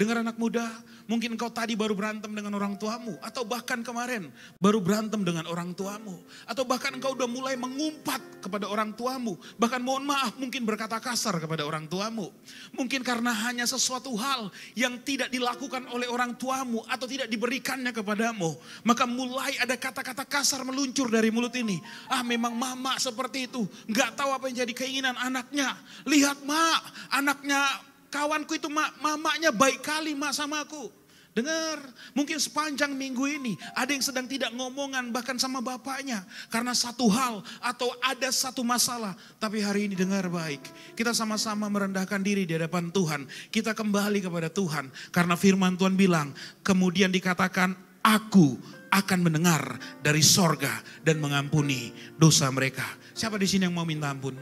Dengar anak muda, mungkin engkau tadi baru berantem dengan orang tuamu. Atau bahkan kemarin baru berantem dengan orang tuamu. Atau bahkan engkau udah mulai mengumpat kepada orang tuamu. Bahkan mohon maaf mungkin berkata kasar kepada orang tuamu. Mungkin karena hanya sesuatu hal yang tidak dilakukan oleh orang tuamu. Atau tidak diberikannya kepadamu. Maka mulai ada kata-kata kasar meluncur dari mulut ini. Ah, memang mama seperti itu. Gak tahu apa yang jadi keinginan anaknya. Lihat mak, anaknya kawanku itu mamanya baik kali mak sama aku. Dengar, mungkin sepanjang minggu ini ada yang sedang tidak ngomongan bahkan sama bapaknya. Karena satu hal atau ada satu masalah. Tapi hari ini dengar baik. Kita sama-sama merendahkan diri di hadapan Tuhan. Kita kembali kepada Tuhan. Karena firman Tuhan bilang, kemudian dikatakan aku akan mendengar dari sorga dan mengampuni dosa mereka. Siapa di sini yang mau minta ampun?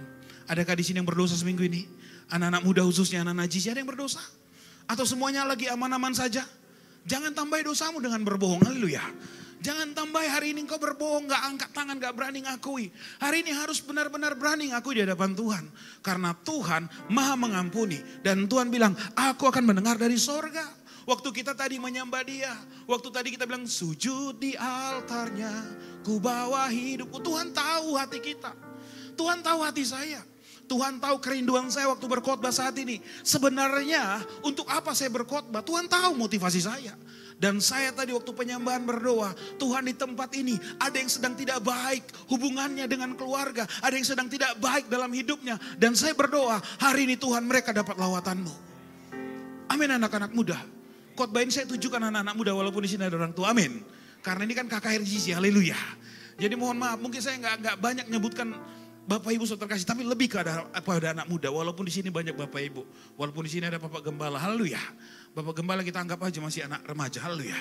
Adakah di sini yang berdosa seminggu ini? Anak-anak muda khususnya anak najis, ada yang berdosa? Atau semuanya lagi aman-aman saja? Jangan tambah dosamu dengan berbohong, haleluya. Jangan tambah hari ini engkau berbohong, gak angkat tangan, gak berani ngakui. Hari ini harus benar-benar berani ngakui di hadapan Tuhan. Karena Tuhan maha mengampuni. Dan Tuhan bilang, aku akan mendengar dari sorga. Waktu kita tadi menyembah Dia, waktu tadi kita bilang sujud di altarnya, ku bawa hidupku. Tuhan tahu hati kita, Tuhan tahu hati saya. Tuhan tahu kerinduan saya waktu berkhotbah saat ini. Sebenarnya untuk apa saya berkhotbah? Tuhan tahu motivasi saya. Dan saya tadi waktu penyembahan berdoa, Tuhan di tempat ini ada yang sedang tidak baik hubungannya dengan keluarga. Ada yang sedang tidak baik dalam hidupnya. Dan saya berdoa, hari ini Tuhan mereka dapat lawatanmu. Amin anak-anak muda. Khotbah ini saya tujukan anak-anak muda walaupun di sini ada orang tua. Amin. Karena ini kan KKRGC, haleluya. Jadi mohon maaf, mungkin saya nggak banyak menyebutkan Bapak Ibu saudara kasih, tapi lebih kepada anak muda. Walaupun di sini banyak Bapak Ibu, walaupun di sini ada Bapak Gembala, haleluya. Bapak Gembala kita anggap aja masih anak remaja, haleluya.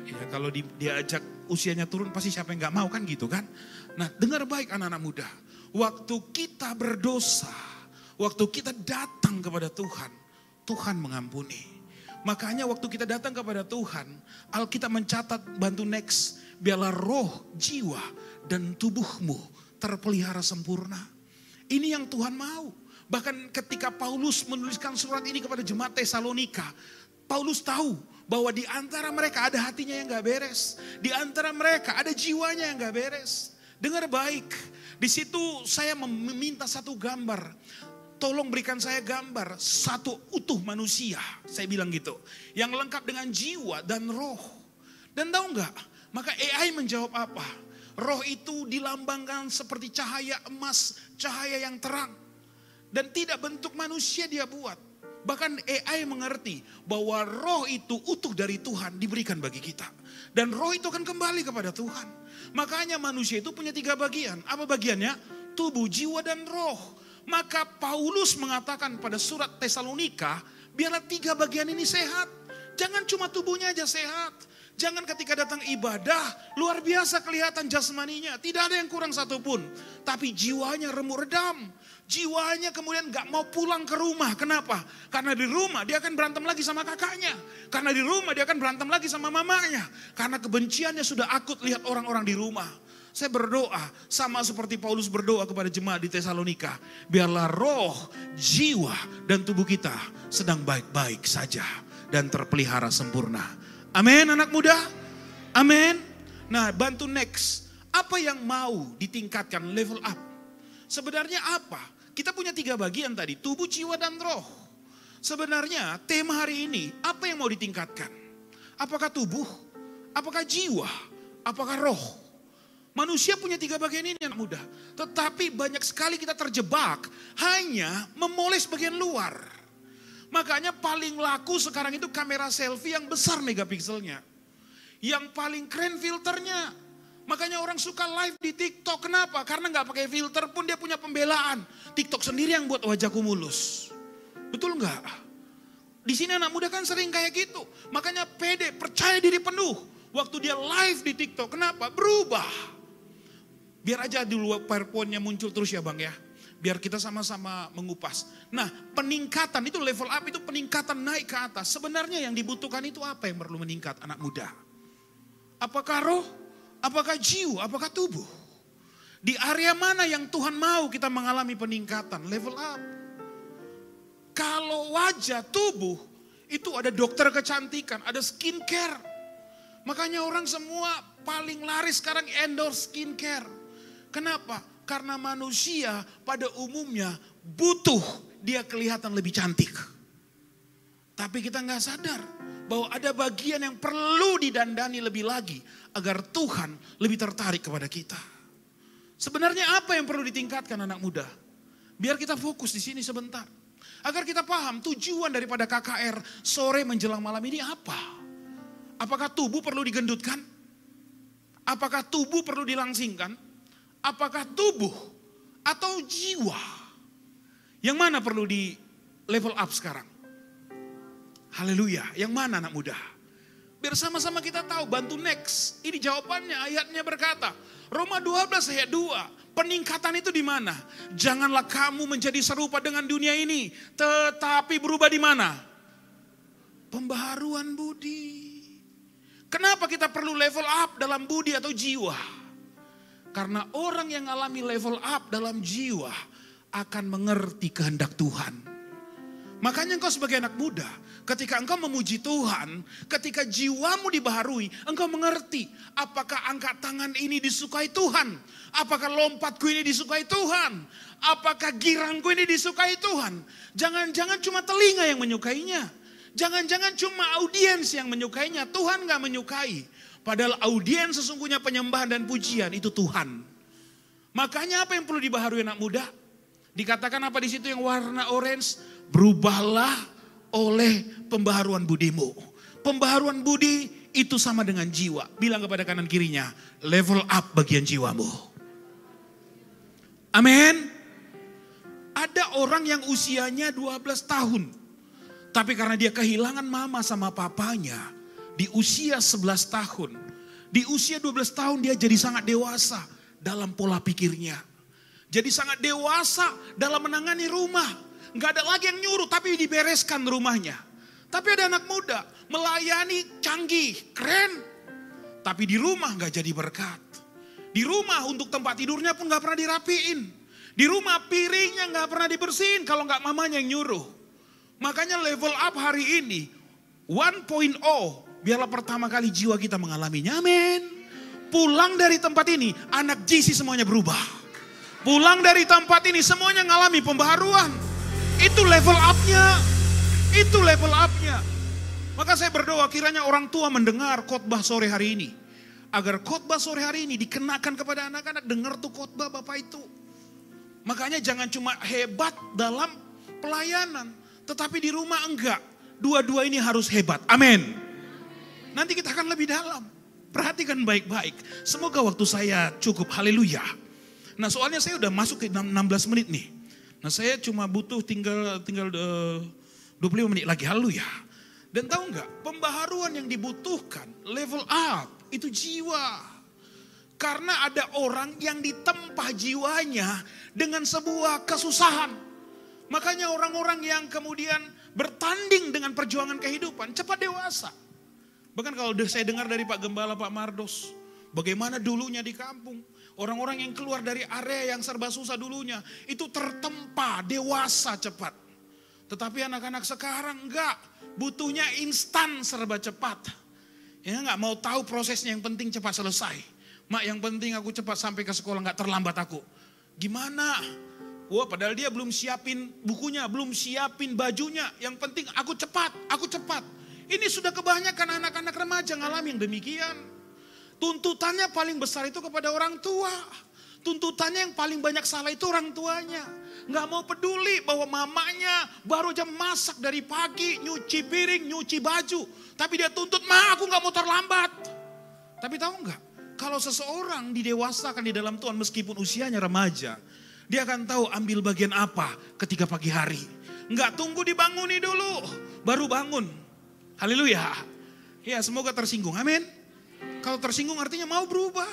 Ya, kalau diajak usianya turun pasti siapa yang nggak mau kan gitu kan. Nah, dengar baik anak-anak muda. Waktu kita berdosa, waktu kita datang kepada Tuhan, Tuhan mengampuni. Makanya waktu kita datang kepada Tuhan, Alkitab mencatat bantu next, biarlah roh, jiwa, dan tubuhmu terpelihara sempurna. Ini yang Tuhan mau. Bahkan ketika Paulus menuliskan surat ini kepada jemaat Tesalonika, Paulus tahu bahwa di antara mereka ada hatinya yang gak beres. Di antara mereka ada jiwanya yang gak beres. Dengar baik, di situ saya meminta satu gambar. Tolong berikan saya gambar satu utuh manusia, saya bilang gitu. Yang lengkap dengan jiwa dan roh. Dan tahu nggak? Maka AI menjawab apa? Roh itu dilambangkan seperti cahaya emas, cahaya yang terang. Dan tidak bentuk manusia dia buat. Bahkan AI mengerti bahwa roh itu utuh dari Tuhan diberikan bagi kita. Dan roh itu akan kembali kepada Tuhan. Makanya manusia itu punya 3 bagian. Apa bagiannya? Tubuh, jiwa, dan roh. Maka Paulus mengatakan pada surat Tesalonika, biarlah 3 bagian ini sehat. Jangan cuma tubuhnya aja sehat. Jangan ketika datang ibadah, luar biasa kelihatan jasmaninya. Tidak ada yang kurang satupun. Tapi jiwanya remuk redam. Jiwanya kemudian gak mau pulang ke rumah. Kenapa? Karena di rumah dia akan berantem lagi sama kakaknya. Karena di rumah dia akan berantem lagi sama mamanya. Karena kebenciannya sudah akut lihat orang-orang di rumah. Saya berdoa sama seperti Paulus berdoa kepada jemaat di Tesalonika. Biarlah roh, jiwa, dan tubuh kita sedang baik-baik saja. Dan terpelihara sempurna. Amin anak muda. Amin. Nah bantu next. Apa yang mau ditingkatkan level up? Sebenarnya apa? Kita punya 3 bagian tadi. Tubuh, jiwa, dan roh. Sebenarnya tema hari ini apa yang mau ditingkatkan? Apakah tubuh? Apakah jiwa? Apakah roh? Manusia punya 3 bagian ini anak muda. Tetapi banyak sekali kita terjebak hanya memoles bagian luar. Makanya paling laku sekarang itu kamera selfie yang besar megapikselnya. Yang paling keren filternya. Makanya orang suka live di TikTok. Kenapa? Karena gak pakai filter pun dia punya pembelaan. TikTok sendiri yang buat wajahku mulus. Betul gak? Di sini anak muda kan sering kayak gitu. Makanya pede, percaya diri penuh. Waktu dia live di TikTok. Kenapa? Berubah. Biar aja dulu PowerPoint-nya muncul terus ya Bang ya. Biar kita sama-sama mengupas. Nah peningkatan itu level up itu peningkatan naik ke atas. Sebenarnya yang dibutuhkan itu apa yang perlu meningkat anak muda? Apakah roh? Apakah jiwa? Apakah tubuh? Di area mana yang Tuhan mau kita mengalami peningkatan? Level up. Kalau wajah, tubuh itu ada dokter kecantikan, ada skincare. Makanya orang semua paling laris sekarang endorse skincare. Kenapa? Karena manusia pada umumnya butuh dia kelihatan lebih cantik. Tapi kita nggak sadar bahwa ada bagian yang perlu didandani lebih lagi agar Tuhan lebih tertarik kepada kita. Sebenarnya apa yang perlu ditingkatkan anak muda? Biar kita fokus di sini sebentar. Agar kita paham tujuan daripada KKR sore menjelang malam ini apa? Apakah tubuh perlu digendutkan? Apakah tubuh perlu dilangsingkan? Apakah tubuh atau jiwa? Yang mana perlu di level up sekarang? Haleluya. Yang mana anak muda? Biar sama-sama kita tahu. Bantu next. Ini jawabannya. Ayatnya berkata. Roma 12 ayat 2. Peningkatan itu di mana? Janganlah kamu menjadi serupa dengan dunia ini. Tetapi berubah di mana? Pembaharuan budi. Kenapa kita perlu level up dalam budi atau jiwa? Karena orang yang alami level up dalam jiwa akan mengerti kehendak Tuhan. Makanya engkau sebagai anak muda, ketika engkau memuji Tuhan, ketika jiwamu dibaharui, engkau mengerti apakah angkat tangan ini disukai Tuhan, apakah lompatku ini disukai Tuhan, apakah girangku ini disukai Tuhan. Jangan-jangan cuma telinga yang menyukainya, jangan-jangan cuma audiens yang menyukainya, Tuhan gak menyukai. Padahal audiens sesungguhnya penyembahan dan pujian itu Tuhan. Makanya apa yang perlu dibaharui anak muda? Dikatakan apa di situ yang warna orange? Berubahlah oleh pembaharuan budimu. Pembaharuan budi itu sama dengan jiwa. Bilang kepada kanan kirinya, level up bagian jiwamu. Amin. Ada orang yang usianya 12 tahun. Tapi karena dia kehilangan mama sama papanya. Di usia 11 tahun. Di usia 12 tahun dia jadi sangat dewasa dalam pola pikirnya. Jadi sangat dewasa dalam menangani rumah. nggak ada lagi yang nyuruh, tapi dibereskan rumahnya. Tapi ada anak muda, melayani canggih, keren. Tapi di rumah nggak jadi berkat. Di rumah untuk tempat tidurnya pun nggak pernah dirapiin. Di rumah piringnya nggak pernah dibersihin kalau nggak mamanya yang nyuruh. Makanya level up hari ini 1.0, biarlah pertama kali jiwa kita mengalaminya. Amin. Pulang dari tempat ini, anak JC semuanya berubah. Pulang dari tempat ini, semuanya ngalami pembaharuan. Itu level up-nya. Itu level up-nya. Maka saya berdoa kiranya orang tua mendengar khotbah sore hari ini. Agar khotbah sore hari ini dikenakan kepada anak-anak. Dengar tuh khotbah Bapak itu. Makanya jangan cuma hebat dalam pelayanan. Tetapi di rumah enggak. Dua-dua ini harus hebat. Amin. Nanti kita akan lebih dalam. Perhatikan baik-baik. Semoga waktu saya cukup. Haleluya. Nah soalnya saya udah masuk ke 16 menit nih. Nah saya cuma butuh tinggal 25 menit lagi. Haleluya. Dan tahu nggak? Pembaharuan yang dibutuhkan. Level up. Itu jiwa. Karena ada orang yang ditempa jiwanya dengan sebuah kesusahan. Makanya orang-orang yang kemudian bertanding dengan perjuangan kehidupan cepat dewasa. Bahkan kalau saya dengar dari Pak Gembala, Pak Mardos, bagaimana dulunya di kampung. Orang-orang yang keluar dari area yang serba susah dulunya, itu tertempa, dewasa cepat. Tetapi anak-anak sekarang enggak, butuhnya instan serba cepat. Ya enggak mau tahu prosesnya, yang penting cepat selesai. Mak yang penting aku cepat sampai ke sekolah, enggak terlambat aku. Gimana? Wah padahal dia belum siapin bukunya, belum siapin bajunya. Yang penting aku cepat, aku cepat. Ini sudah kebanyakan anak-anak remaja ngalami yang demikian. Tuntutannya paling besar itu kepada orang tua. Tuntutannya yang paling banyak salah itu orang tuanya. Nggak mau peduli bahwa mamanya baru aja masak dari pagi, nyuci piring, nyuci baju. Tapi dia tuntut, ma aku nggak mau terlambat. Tapi tahu nggak? Kalau seseorang didewasakan di dalam Tuhan meskipun usianya remaja. Dia akan tahu ambil bagian apa ketika pagi hari. Nggak tunggu dibanguni dulu, baru bangun. Haleluya. Ya semoga tersinggung. Amin. Kalau tersinggung artinya mau berubah.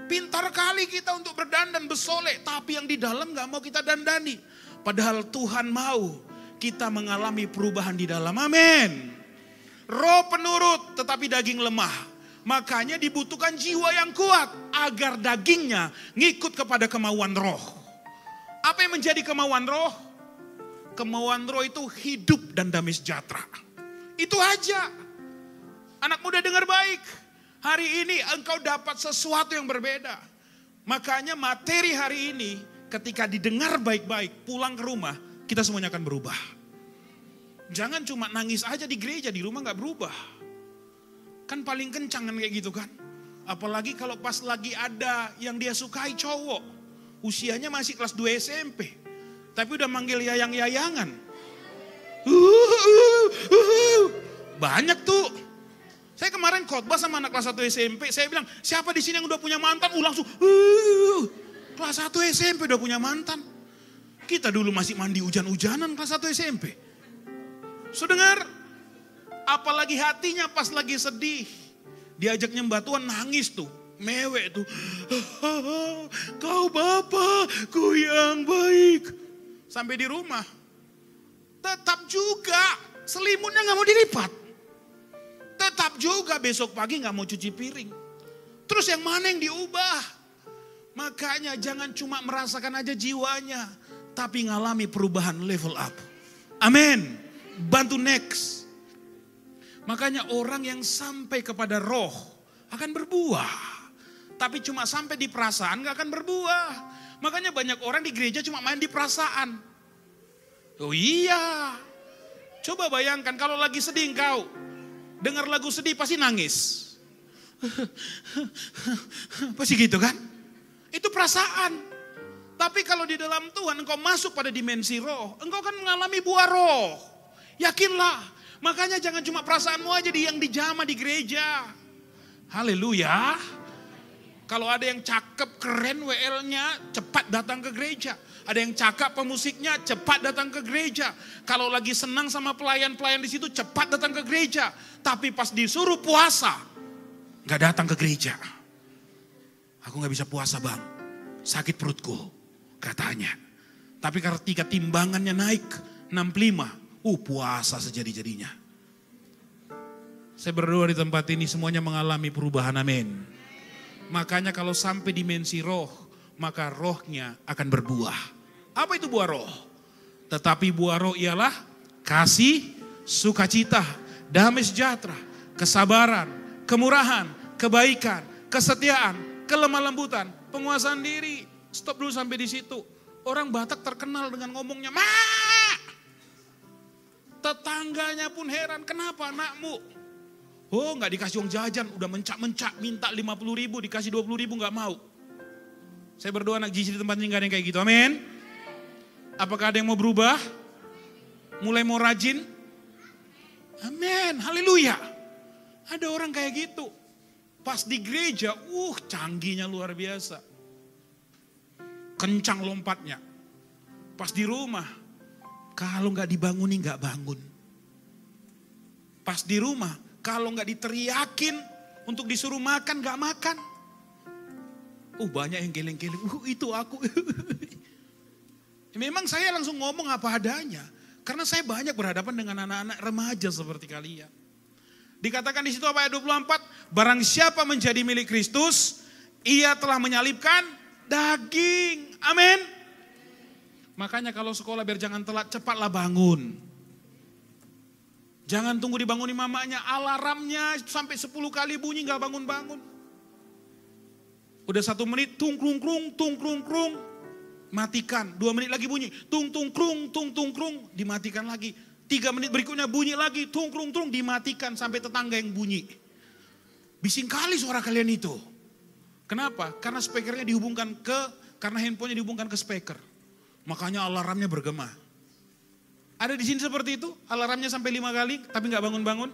Pintar kali kita untuk berdandan bersolek. Tapi yang di dalam gak mau kita dandani. Padahal Tuhan mau kita mengalami perubahan di dalam. Amin. Roh penurut tetapi daging lemah. Makanya dibutuhkan jiwa yang kuat. Agar dagingnya ngikut kepada kemauan roh. Apa yang menjadi kemauan roh? Kemauan roh itu hidup dan damai sejahtera. Itu aja. Anak muda dengar baik. Hari ini engkau dapat sesuatu yang berbeda. Makanya materi hari ini ketika didengar baik-baik, pulang ke rumah, kita semuanya akan berubah. Jangan cuma nangis aja di gereja, di rumah gak berubah. Kan paling kencang kan kayak gitu kan. Apalagi kalau pas lagi ada yang dia sukai cowok. Usianya masih kelas 2 SMP. Tapi udah manggil yayang-yayangan. Banyak tuh. Saya kemarin khotbah sama anak kelas 1 SMP. Saya bilang, siapa di sini yang udah punya mantan? Langsung, kelas 1 SMP udah punya mantan. Kita dulu masih mandi hujan-hujanan kelas 1 SMP. So dengar, apalagi hatinya pas lagi sedih. Diajak nyembah Tuhan nangis tuh. Mewek tuh. Kau Bapakku yang baik. Sampai di rumah, tetap juga selimutnya gak mau dilipat. Tetap juga besok pagi gak mau cuci piring. Terus yang mana yang diubah? Makanya jangan cuma merasakan aja jiwanya. Tapi ngalami perubahan level up. Amin. Bantu next. Makanya orang yang sampai kepada roh akan berbuah. Tapi cuma sampai di perasaan gak akan berbuah. Makanya banyak orang di gereja cuma main di perasaan. Oh iya. Coba bayangkan kalau lagi sedih engkau. Dengar lagu sedih pasti nangis. Pasti gitu kan? Itu perasaan. Tapi kalau di dalam Tuhan engkau masuk pada dimensi roh. Engkau akan mengalami buah roh. Yakinlah. Makanya jangan cuma perasaanmu aja yang dijamah di gereja. Haleluya. Kalau ada yang cakep keren WL-nya cepat datang ke gereja. Ada yang cakep pemusiknya cepat datang ke gereja. Kalau lagi senang sama pelayan-pelayan di situ cepat datang ke gereja. Tapi pas disuruh puasa gak datang ke gereja. Aku gak bisa puasa bang, sakit perutku katanya. Tapi ketika timbangannya naik 65, puasa sejadi-jadinya. Saya berdoa di tempat ini semuanya mengalami perubahan, amin. Makanya kalau sampai dimensi roh, maka rohnya akan berbuah. Apa itu buah roh? Tetapi buah roh ialah kasih, sukacita, damai sejahtera, kesabaran, kemurahan, kebaikan, kesetiaan, kelemah lembutan, penguasaan diri. Stop dulu sampai di situ. Orang Batak terkenal dengan ngomongnya, "Ma!" Tetangganya pun heran, "Kenapa anakmu?" "Oh, nggak dikasih uang jajan, udah mencak-mencak, minta 50.000, dikasih 20.000 nggak mau." Saya berdoa anak GC di tempat ini nggak ada yang kayak gitu, amin. Apakah ada yang mau berubah? Mulai mau rajin? Amin, haleluya. Ada orang kayak gitu. Pas di gereja, canggihnya luar biasa. Kencang lompatnya. Pas di rumah, kalau nggak dibanguni nggak bangun. Pas di rumah, kalau nggak diteriakin untuk disuruh makan nggak makan. Banyak yang geleng-geleng. Itu aku. Memang saya langsung ngomong apa adanya. Karena saya banyak berhadapan dengan anak-anak remaja seperti kalian. Dikatakan di situ apa ayat 24, barang siapa menjadi milik Kristus, ia telah menyalibkan daging. Amin. Makanya kalau sekolah biar jangan telat, cepatlah bangun. Jangan tunggu dibangunin mamanya, alarmnya sampai 10 kali bunyi gak bangun-bangun. Udah 1 menit, tung krung krung, matikan. 2 menit lagi bunyi, tung krung, dimatikan lagi. 3 menit berikutnya bunyi lagi, tung krung, dimatikan sampai tetangga yang bunyi. Bising kali suara kalian itu. Kenapa? Karena speakernya karena handphonenya dihubungkan ke speaker. Makanya alarmnya bergema. Ada di sini seperti itu, alarmnya sampai 5 kali tapi gak bangun-bangun.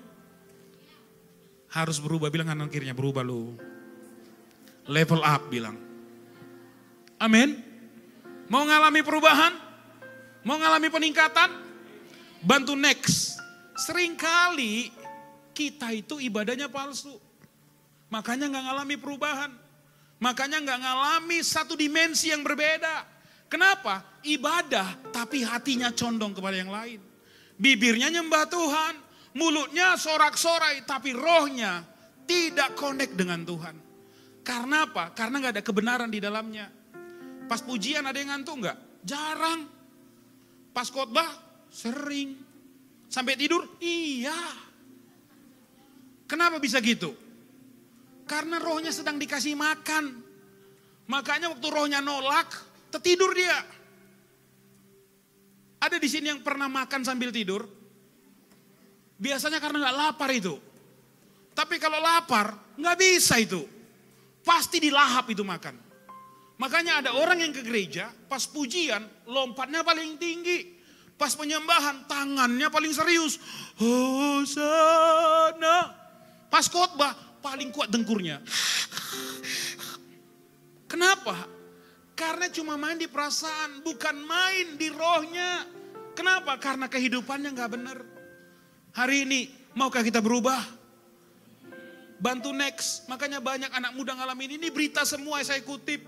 Harus berubah, bilang kanan kirinya, berubah lu. Level up bilang. Amin. Mau ngalami perubahan? Mau ngalami peningkatan? Bantu next. Seringkali kita itu ibadahnya palsu. Makanya gak ngalami perubahan. Makanya gak ngalami satu dimensi yang berbeda. Kenapa? Ibadah tapi hatinya condong kepada yang lain. Bibirnya nyembah Tuhan. Mulutnya sorak-sorai tapi rohnya tidak connect dengan Tuhan. Karena apa? Karena gak ada kebenaran di dalamnya. Pas pujian ada yang ngantuk gak? Jarang. Pas khotbah sering. Sampai tidur? Iya. Kenapa bisa gitu? Karena rohnya sedang dikasih makan. Makanya waktu rohnya nolak, tertidur dia. Ada di sini yang pernah makan sambil tidur? Biasanya karena gak lapar itu. Tapi kalau lapar, gak bisa itu. Pasti dilahap itu makan. Makanya ada orang yang ke gereja, pas pujian, lompatnya paling tinggi. Pas penyembahan, tangannya paling serius. Hosana. Pas khotbah, paling kuat dengkurnya. Kenapa? Karena cuma main di perasaan, bukan main di rohnya. Kenapa? Karena kehidupannya gak benar. Hari ini, maukah kita berubah? Bantu next. Makanya banyak anak muda ngalamin ini berita semua yang saya kutip.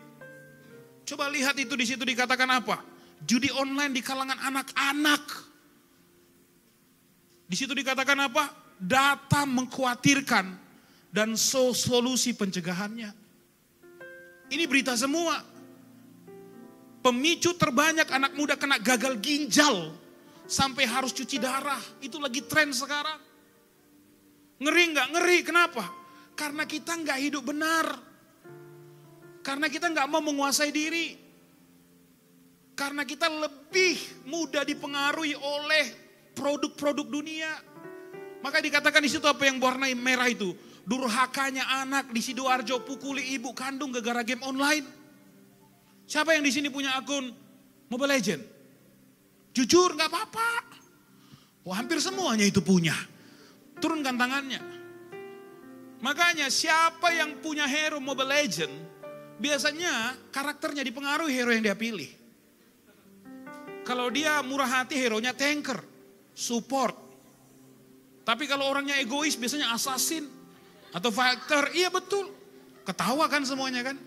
Coba lihat itu di situ dikatakan apa? Judi online di kalangan anak-anak. Di situ dikatakan apa? Data mengkhawatirkan dan solusi pencegahannya. Ini berita semua. Pemicu terbanyak anak muda kena gagal ginjal sampai harus cuci darah. Itu lagi tren sekarang. Ngeri nggak? Ngeri. Kenapa? Karena kita nggak hidup benar. Karena kita nggak mau menguasai diri. Karena kita lebih mudah dipengaruhi oleh produk-produk dunia. Maka dikatakan di situ apa yang berwarna merah itu? Durhakanya anak di Sidoarjo pukuli ibu kandung gara-gara game online. Siapa yang di sini punya akun Mobile Legend? Jujur nggak apa-apa. Hampir semuanya itu punya. Turunkan tangannya. Makanya siapa yang punya hero Mobile Legend, biasanya karakternya dipengaruhi hero yang dia pilih. Kalau dia murah hati, hero-nya tanker, support. Tapi kalau orangnya egois, biasanya assassin atau fighter. Iya betul. Ketawa kan semuanya kan?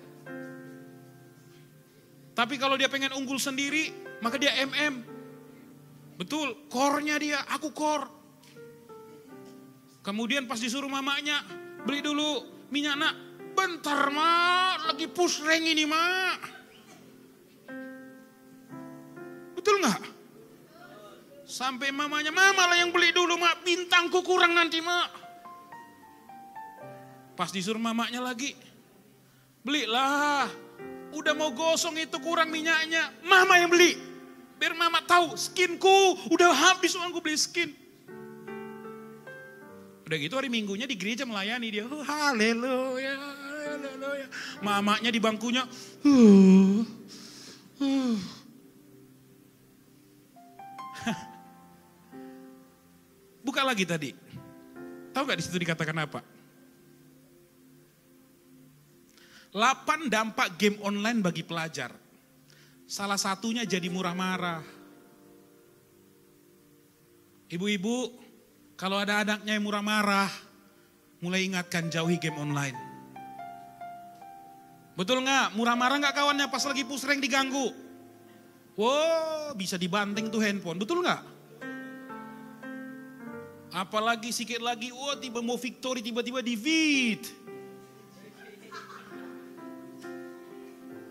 Tapi kalau dia pengen unggul sendiri, maka dia MM. Betul, core-nya dia, aku core. Kemudian pas disuruh mamanya, beli dulu minyak nak. Bentar mak, lagi push rank ini mak. Betul nggak? Sampai mamanya, mama lah yang beli dulu mak, bintangku kurang nanti mak. Pas disuruh mamanya lagi, belilah. Udah mau gosong itu kurang minyaknya, mama yang beli. Biar mama tahu skinku udah habis uangku beli skin. Udah gitu hari Minggunya di gereja melayani dia. Haleluya, haleluya. Mamanya di bangkunya. Buka lagi tadi. Tahu gak di situ dikatakan apa? 8 dampak game online bagi pelajar. Salah satunya jadi murah marah. Ibu-ibu, kalau ada anaknya yang murah marah, mulai ingatkan jauhi game online. Betul nggak? Murah marah nggak kawannya pas lagi push rank diganggu? Wow, bisa dibanting tuh handphone. Betul nggak? Apalagi sikit lagi, tiba mau victory tiba-tiba di feed.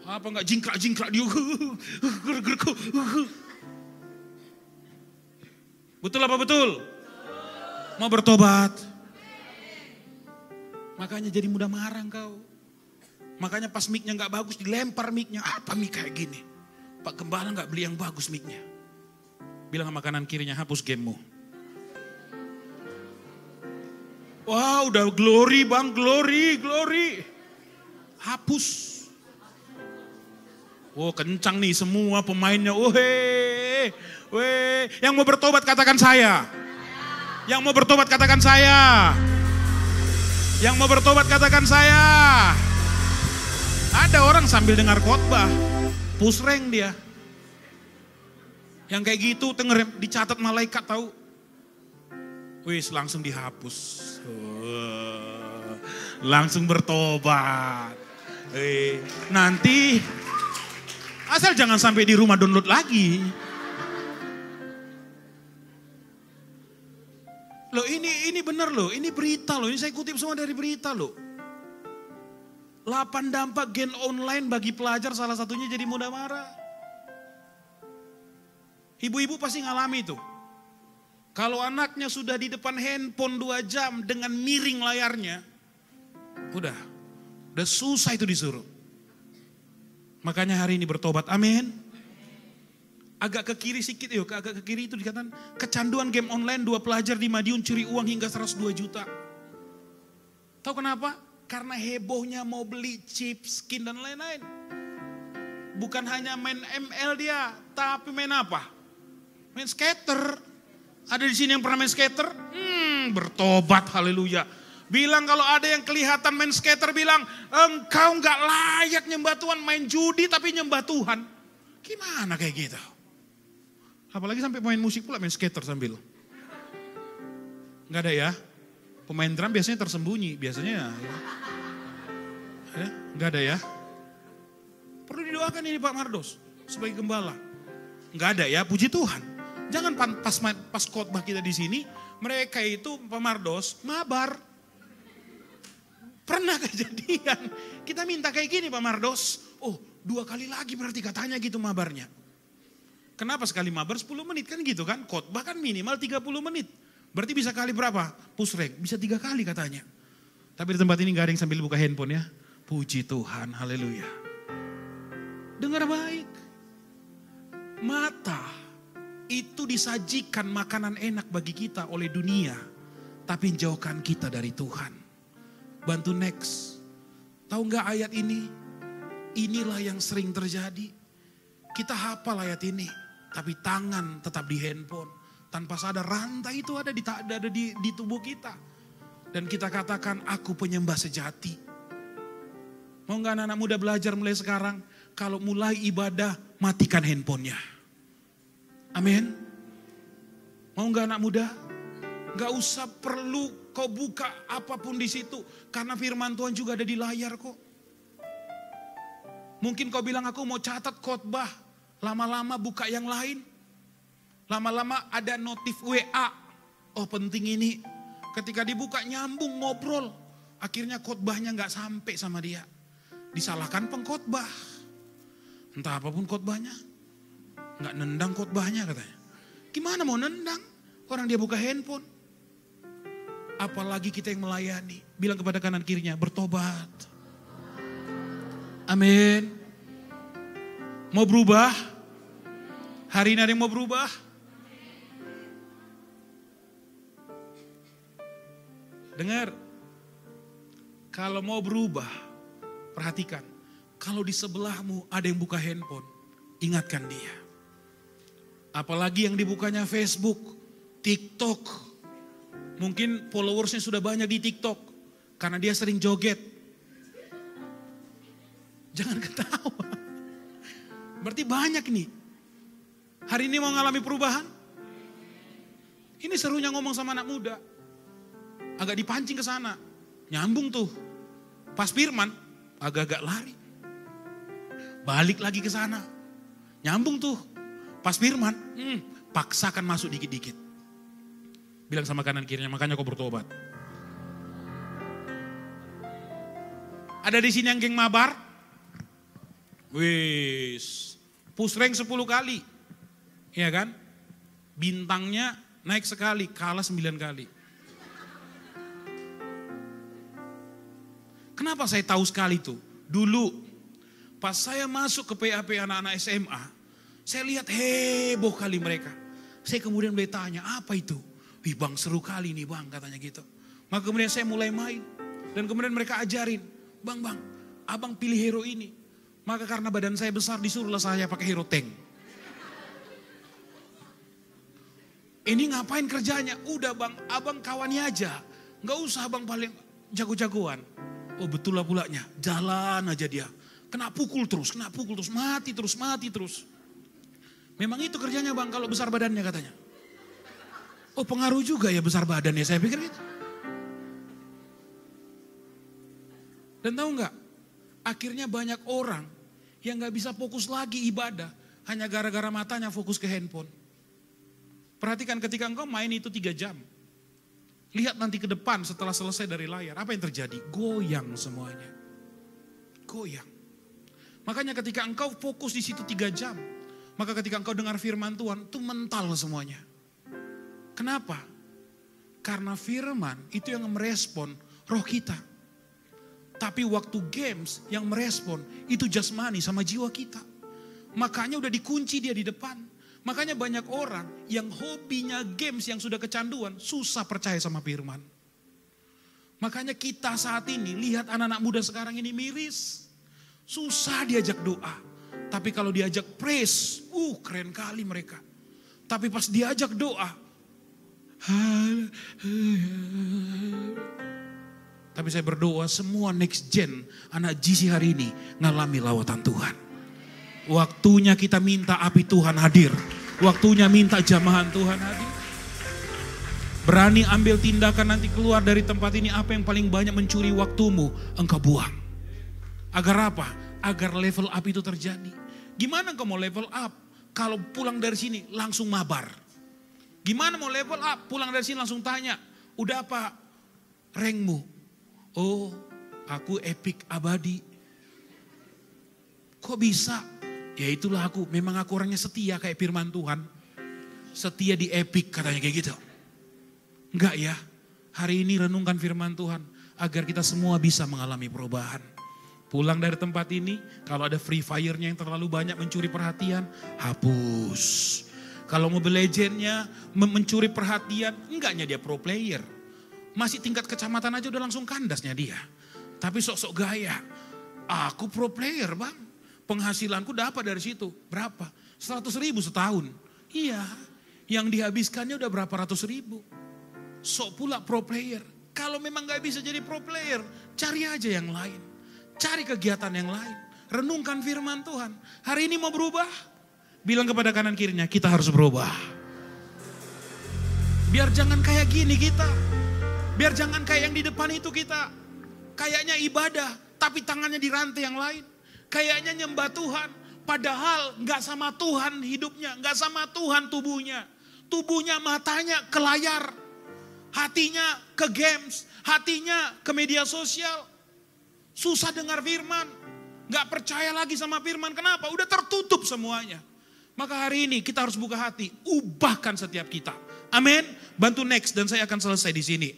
Apa enggak jingkrak dia. Betul apa betul? Mau bertobat. Makanya jadi mudah marah kau. Makanya pas mic-nya enggak bagus dilempar mic-nya. Apa mic kayak gini? Pak Gembala enggak beli yang bagus mic-nya. Bilang sama kanan kirinya, hapus gamemu. Wah udah glory bang, glory. Hapus. Oh kencang nih semua pemainnya. Yang mau bertobat katakan saya. Yang mau bertobat katakan saya. Yang mau bertobat katakan saya. Ada orang sambil dengar khotbah, push rank dia. Yang kayak gitu denger dicatat malaikat tahu. Wis langsung dihapus. Langsung bertobat. Nanti asal jangan sampai di rumah download lagi. Loh ini benar loh, ini berita loh, ini saya kutip semua dari berita loh. 8 dampak game online bagi pelajar salah satunya jadi mudah marah. Ibu-ibu pasti ngalami itu. Kalau anaknya sudah di depan handphone 2 jam dengan miring layarnya, udah susah itu disuruh. Makanya hari ini bertobat, amin. Agak ke kiri sedikit yuk, agak ke kiri itu dikatakan kecanduan game online 2 pelajar di Madiun curi uang hingga 102 juta. Tahu kenapa? Karena hebohnya mau beli chip, skin dan lain-lain. Bukan hanya main ML dia, tapi main apa? Main skater. Ada di sini yang pernah main skater? Bertobat, haleluya. Bilang kalau ada yang kelihatan main skater bilang, engkau gak layak nyembah Tuhan, main judi tapi nyembah Tuhan. Gimana kayak gitu? Apalagi sampai main musik pula main skater sambil. Gak ada ya? Pemain drum biasanya tersembunyi, biasanya ya. Gak ada ya? Perlu didoakan ini Pak Mardos sebagai gembala. Gak ada ya, puji Tuhan. Jangan pas khotbah kita di sini, mereka itu Pak Mardos mabar. Pernah kejadian, kita minta kayak gini Pak Mardos. 2 kali lagi berarti katanya gitu mabarnya. Kenapa sekali mabar 10 menit kan gitu kan? Khotbah kan minimal 30 menit. Berarti bisa kali berapa? Push rank, bisa 3 kali katanya. Tapi di tempat ini gak ada yang sambil buka handphone ya. Puji Tuhan, haleluya. Dengar baik. Mata itu disajikan makanan enak bagi kita oleh dunia. Tapi jauhkan kita dari Tuhan. Bantu next. Tahu gak ayat ini? Inilah yang sering terjadi. Kita hafal ayat ini. Tapi tangan tetap di handphone. Tanpa sadar rantai itu ada di tubuh kita. Dan kita katakan aku penyembah sejati. Mau gak anak-anak muda belajar mulai sekarang? Kalau mulai ibadah matikan handphonenya. Amin. Mau gak anak muda? Gak usah perlu kau buka apapun di situ. Karena firman Tuhan juga ada di layar kok. Mungkin kau bilang aku mau catat khotbah. Lama-lama buka yang lain. Lama-lama ada notif WA. Oh penting ini. Ketika dibuka nyambung ngobrol. Akhirnya khotbahnya gak sampai sama dia. Disalahkan pengkhotbah. Entah apapun khotbahnya. Gak nendang khotbahnya katanya. Gimana mau nendang? Orang dia buka handphone. Apalagi kita yang melayani. Bilang kepada kanan kirinya bertobat. Amin. Mau berubah? Hari ini ada yang mau berubah? Dengar. Kalau mau berubah, perhatikan. Kalau di sebelahmu ada yang buka handphone, ingatkan dia. Apalagi yang dibukanya Facebook, TikTok. Mungkin followersnya sudah banyak di TikTok. Karena dia sering joget. Jangan ketawa. Berarti banyak nih. Hari ini mau ngalami perubahan? Ini serunya ngomong sama anak muda. Agak dipancing ke sana. Nyambung tuh. Pas firman, agak-agak lari. Balik lagi ke sana. Nyambung tuh. Pas firman, paksakan masuk dikit-dikit. Bilang sama kanan kirinya, makanya kau bertobat. Ada di sini yang geng mabar? Wis, push rank 10 kali. Iya kan? Bintangnya naik sekali, kalah 9 kali. Kenapa saya tahu sekali tuh? Dulu, pas saya masuk ke PAP anak-anak SMA, saya lihat heboh kali mereka. Saya kemudian bertanya, apa itu? Wih bang seru kali nih bang katanya gitu. Maka kemudian saya mulai main. Dan kemudian mereka ajarin. Bang, abang pilih hero ini. Maka karena badan saya besar disuruhlah saya pakai hero tank. Ini ngapain kerjanya? Udah bang, abang kawannya aja. Gak usah abang paling jago-jagoan. Oh betul lah pulanya, jalan aja dia. Kena pukul terus, mati terus. Memang itu kerjanya bang kalau besar badannya katanya. Oh pengaruh juga ya besar badannya, saya pikir gitu. Dan tahu nggak? Akhirnya banyak orang yang nggak bisa fokus lagi ibadah. Hanya gara-gara matanya fokus ke handphone. Perhatikan ketika engkau main itu 3 jam. Lihat nanti ke depan setelah selesai dari layar. Apa yang terjadi? Goyang semuanya. Goyang. Makanya ketika engkau fokus di situ 3 jam. Maka ketika engkau dengar firman Tuhan, itu mental semuanya. Kenapa? Karena firman itu yang merespon roh kita. Tapi waktu games yang merespon itu jasmani sama jiwa kita. Makanya udah dikunci dia di depan. Makanya banyak orang yang hobinya games yang sudah kecanduan susah percaya sama firman. Makanya kita saat ini lihat anak-anak muda sekarang ini miris. Susah diajak doa. Tapi kalau diajak praise, keren kali mereka. Tapi pas diajak doa, tapi saya berdoa semua next gen anak GC hari ini ngalami lawatan Tuhan. Waktunya kita minta api Tuhan hadir. Waktunya minta jamahan Tuhan hadir. Berani ambil tindakan nanti keluar dari tempat ini. Apa yang paling banyak mencuri waktumu engkau buang. Agar apa? Agar level up itu terjadi. Gimana engkau mau level up? Kalau pulang dari sini langsung mabar. Gimana mau level up? Pulang dari sini langsung tanya. Udah apa rankmu? Oh aku epic abadi. Kok bisa? Ya itulah aku, memang aku orangnya setia kayak firman Tuhan. Setia di epic katanya kayak gitu. Enggak ya, hari ini renungkan firman Tuhan. Agar kita semua bisa mengalami perubahan. Pulang dari tempat ini, kalau ada free fire-nya yang terlalu banyak mencuri perhatian, hapus. Kalau Mobile Legends-nya mencuri perhatian, enggaknya dia pro player. Masih tingkat kecamatan aja udah langsung kandasnya dia. Tapi sok-sok gaya, aku pro player bang. Penghasilanku dapat dari situ. Berapa? 100.000 setahun. Iya. Yang dihabiskannya udah berapa ratus ribu. Sok pula pro player. Kalau memang gak bisa jadi pro player, cari aja yang lain. Cari kegiatan yang lain. Renungkan firman Tuhan. Hari ini mau berubah? Bilang kepada kanan kirinya, kita harus berubah. Biar jangan kayak gini kita. Biar jangan kayak yang di depan itu kita. Kayaknya ibadah, tapi tangannya di rantai yang lain. Kayaknya nyembah Tuhan, padahal nggak sama Tuhan hidupnya, nggak sama Tuhan tubuhnya. Tubuhnya, matanya ke layar, hatinya ke games, hatinya ke media sosial. Susah dengar firman, nggak percaya lagi sama firman. Kenapa? Udah tertutup semuanya. Maka hari ini kita harus buka hati, ubahkan setiap kita. Amin. Bantu next dan saya akan selesai di sini.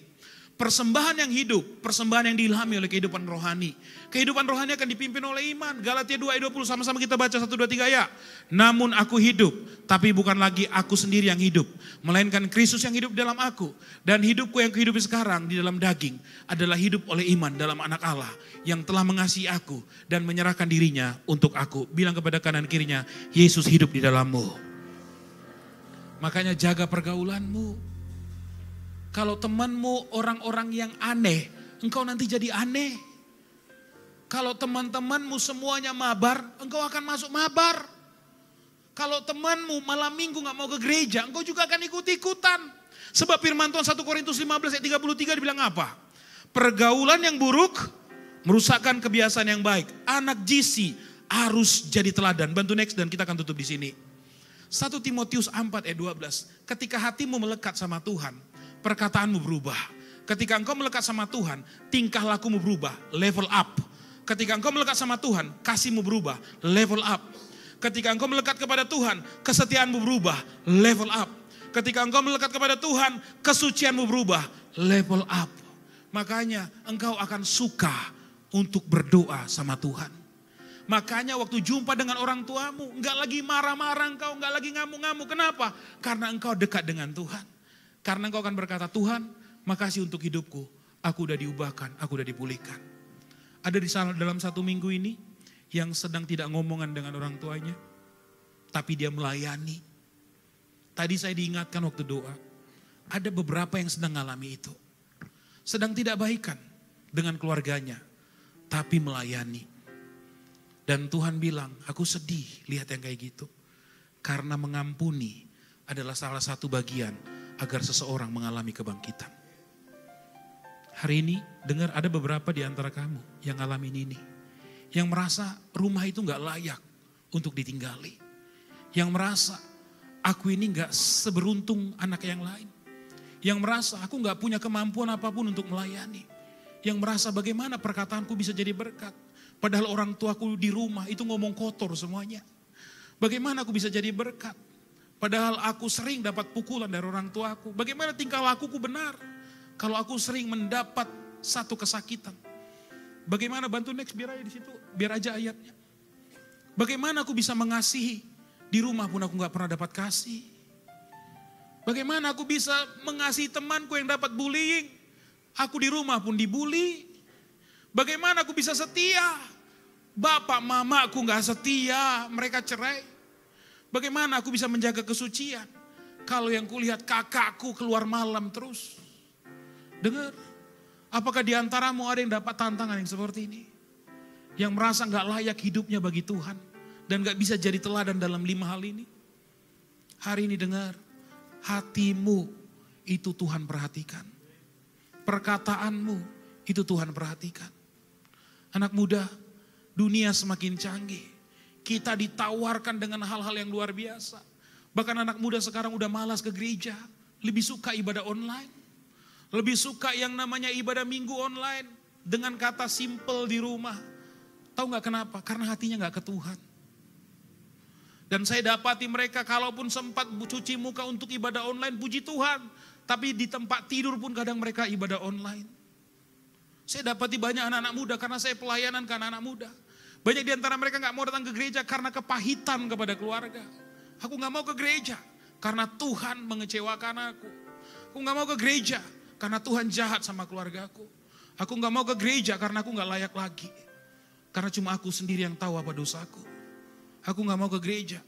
Persembahan yang hidup, persembahan yang diilhami oleh kehidupan rohani. Kehidupan rohani akan dipimpin oleh iman. Galatia 2 ayat 20, sama-sama kita baca 1, 2, 3 ya. Namun aku hidup, tapi bukan lagi aku sendiri yang hidup. Melainkan Kristus yang hidup dalam aku. Dan hidupku yang kehidupi sekarang di dalam daging adalah hidup oleh iman dalam anak Allah. Yang telah mengasihi aku dan menyerahkan dirinya untuk aku. Bilang kepada kanan kirinya, Yesus hidup di dalammu. Makanya jaga pergaulanmu. Kalau temanmu orang-orang yang aneh, engkau nanti jadi aneh. Kalau teman-temanmu semuanya mabar, engkau akan masuk mabar. Kalau temanmu malam minggu gak mau ke gereja, engkau juga akan ikut-ikutan. Sebab firman Tuhan 1 Korintus 15 ayat 33 dibilang apa? Pergaulan yang buruk merusakkan kebiasaan yang baik. Anak jisi harus jadi teladan. Bantu next dan kita akan tutup di sini. 1 Timotius 4 ayat 12. Ketika hatimu melekat sama Tuhan, perkataanmu berubah. Ketika engkau melekat sama Tuhan, tingkah lakumu berubah, level up. Ketika engkau melekat sama Tuhan, kasihmu berubah, level up. Ketika engkau melekat kepada Tuhan, kesetiaanmu berubah, level up. Ketika engkau melekat kepada Tuhan, kesucianmu berubah, level up. Makanya engkau akan suka untuk berdoa sama Tuhan. Makanya waktu jumpa dengan orang tuamu, enggak lagi marah-marah engkau, enggak lagi ngamuk-ngamuk. Kenapa? Karena engkau dekat dengan Tuhan. Karena engkau akan berkata, Tuhan, makasih untuk hidupku. Aku udah diubahkan, aku udah dipulihkan. Ada di dalam 1 minggu ini yang sedang tidak ngomongan dengan orang tuanya, tapi dia melayani. Tadi saya diingatkan waktu doa, ada beberapa yang sedang mengalami itu. Sedang tidak baikan dengan keluarganya, tapi melayani. Dan Tuhan bilang, aku sedih lihat yang kayak gitu. Karena mengampuni adalah salah satu bagian agar seseorang mengalami kebangkitan. Hari ini dengar ada beberapa di antara kamu yang ngalamin ini. Yang merasa rumah itu gak layak untuk ditinggali. Yang merasa aku ini gak seberuntung anak yang lain. Yang merasa aku gak punya kemampuan apapun untuk melayani. Yang merasa bagaimana perkataanku bisa jadi berkat. Padahal orang tuaku di rumah itu ngomong kotor semuanya. Bagaimana aku bisa jadi berkat. Padahal aku sering dapat pukulan dari orang tuaku. Bagaimana tingkah lakuku benar? Kalau aku sering mendapat satu kesakitan. Bagaimana, bantu next biar aja di situ, biar aja ayatnya. Bagaimana aku bisa mengasihi? Di rumah pun aku gak pernah dapat kasih. Bagaimana aku bisa mengasihi temanku yang dapat bullying? Aku di rumah pun dibully. Bagaimana aku bisa setia? Bapak mama aku gak setia, mereka cerai. Bagaimana aku bisa menjaga kesucian? Kalau yang kulihat kakakku keluar malam terus. Dengar, apakah di antaramu ada yang dapat tantangan yang seperti ini? Yang merasa gak layak hidupnya bagi Tuhan. Dan gak bisa jadi teladan dalam 5 hal ini. Hari ini dengar, hatimu itu Tuhan perhatikan. Perkataanmu itu Tuhan perhatikan. Anak muda, dunia semakin canggih. Kita ditawarkan dengan hal-hal yang luar biasa. Bahkan anak muda sekarang udah malas ke gereja. Lebih suka ibadah online. Lebih suka yang namanya ibadah minggu online. Dengan kata simple di rumah. Tahu gak kenapa? Karena hatinya gak ke Tuhan. Dan saya dapati mereka kalaupun sempat cuci muka untuk ibadah online, puji Tuhan. Tapi di tempat tidur pun kadang mereka ibadah online. Saya dapati banyak anak-anak muda karena saya pelayanan ke anak-anak muda. Banyak di antara mereka gak mau datang ke gereja karena kepahitan kepada keluarga. Aku gak mau ke gereja karena Tuhan mengecewakan aku. Aku gak mau ke gereja karena Tuhan jahat sama keluargaku. Aku gak mau ke gereja karena aku gak layak lagi. Karena cuma aku sendiri yang tahu apa dosaku. Aku gak mau ke gereja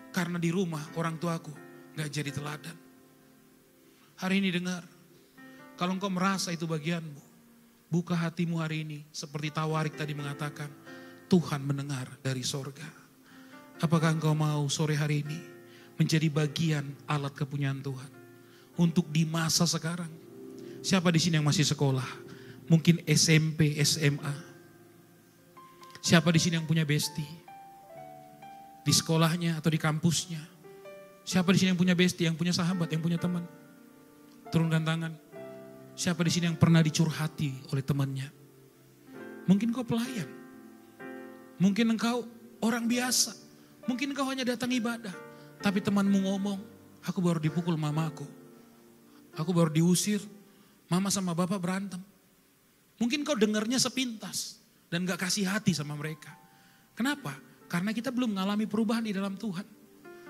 karena di rumah orang tuaku gak jadi teladan. Hari ini dengar, kalau engkau merasa itu bagianmu, buka hatimu hari ini seperti Tawarik tadi mengatakan. Tuhan mendengar dari sorga. Apakah engkau mau sore hari ini menjadi bagian alat kepunyaan Tuhan? Untuk di masa sekarang. Siapa di sini yang masih sekolah? Mungkin SMP, SMA. Siapa di sini yang punya bestie? Di sekolahnya atau di kampusnya? Siapa di sini yang punya bestie, yang punya sahabat, yang punya teman? Turunkan tangan. Siapa di sini yang pernah dicurhati oleh temannya? Mungkin kau pelayan. Mungkin engkau orang biasa. Mungkin engkau hanya datang ibadah. Tapi temanmu ngomong, aku baru dipukul mamaku. Aku baru diusir. Mama sama bapak berantem. Mungkin kau dengarnya sepintas. Dan gak kasih hati sama mereka. Kenapa? Karena kita belum mengalami perubahan di dalam Tuhan.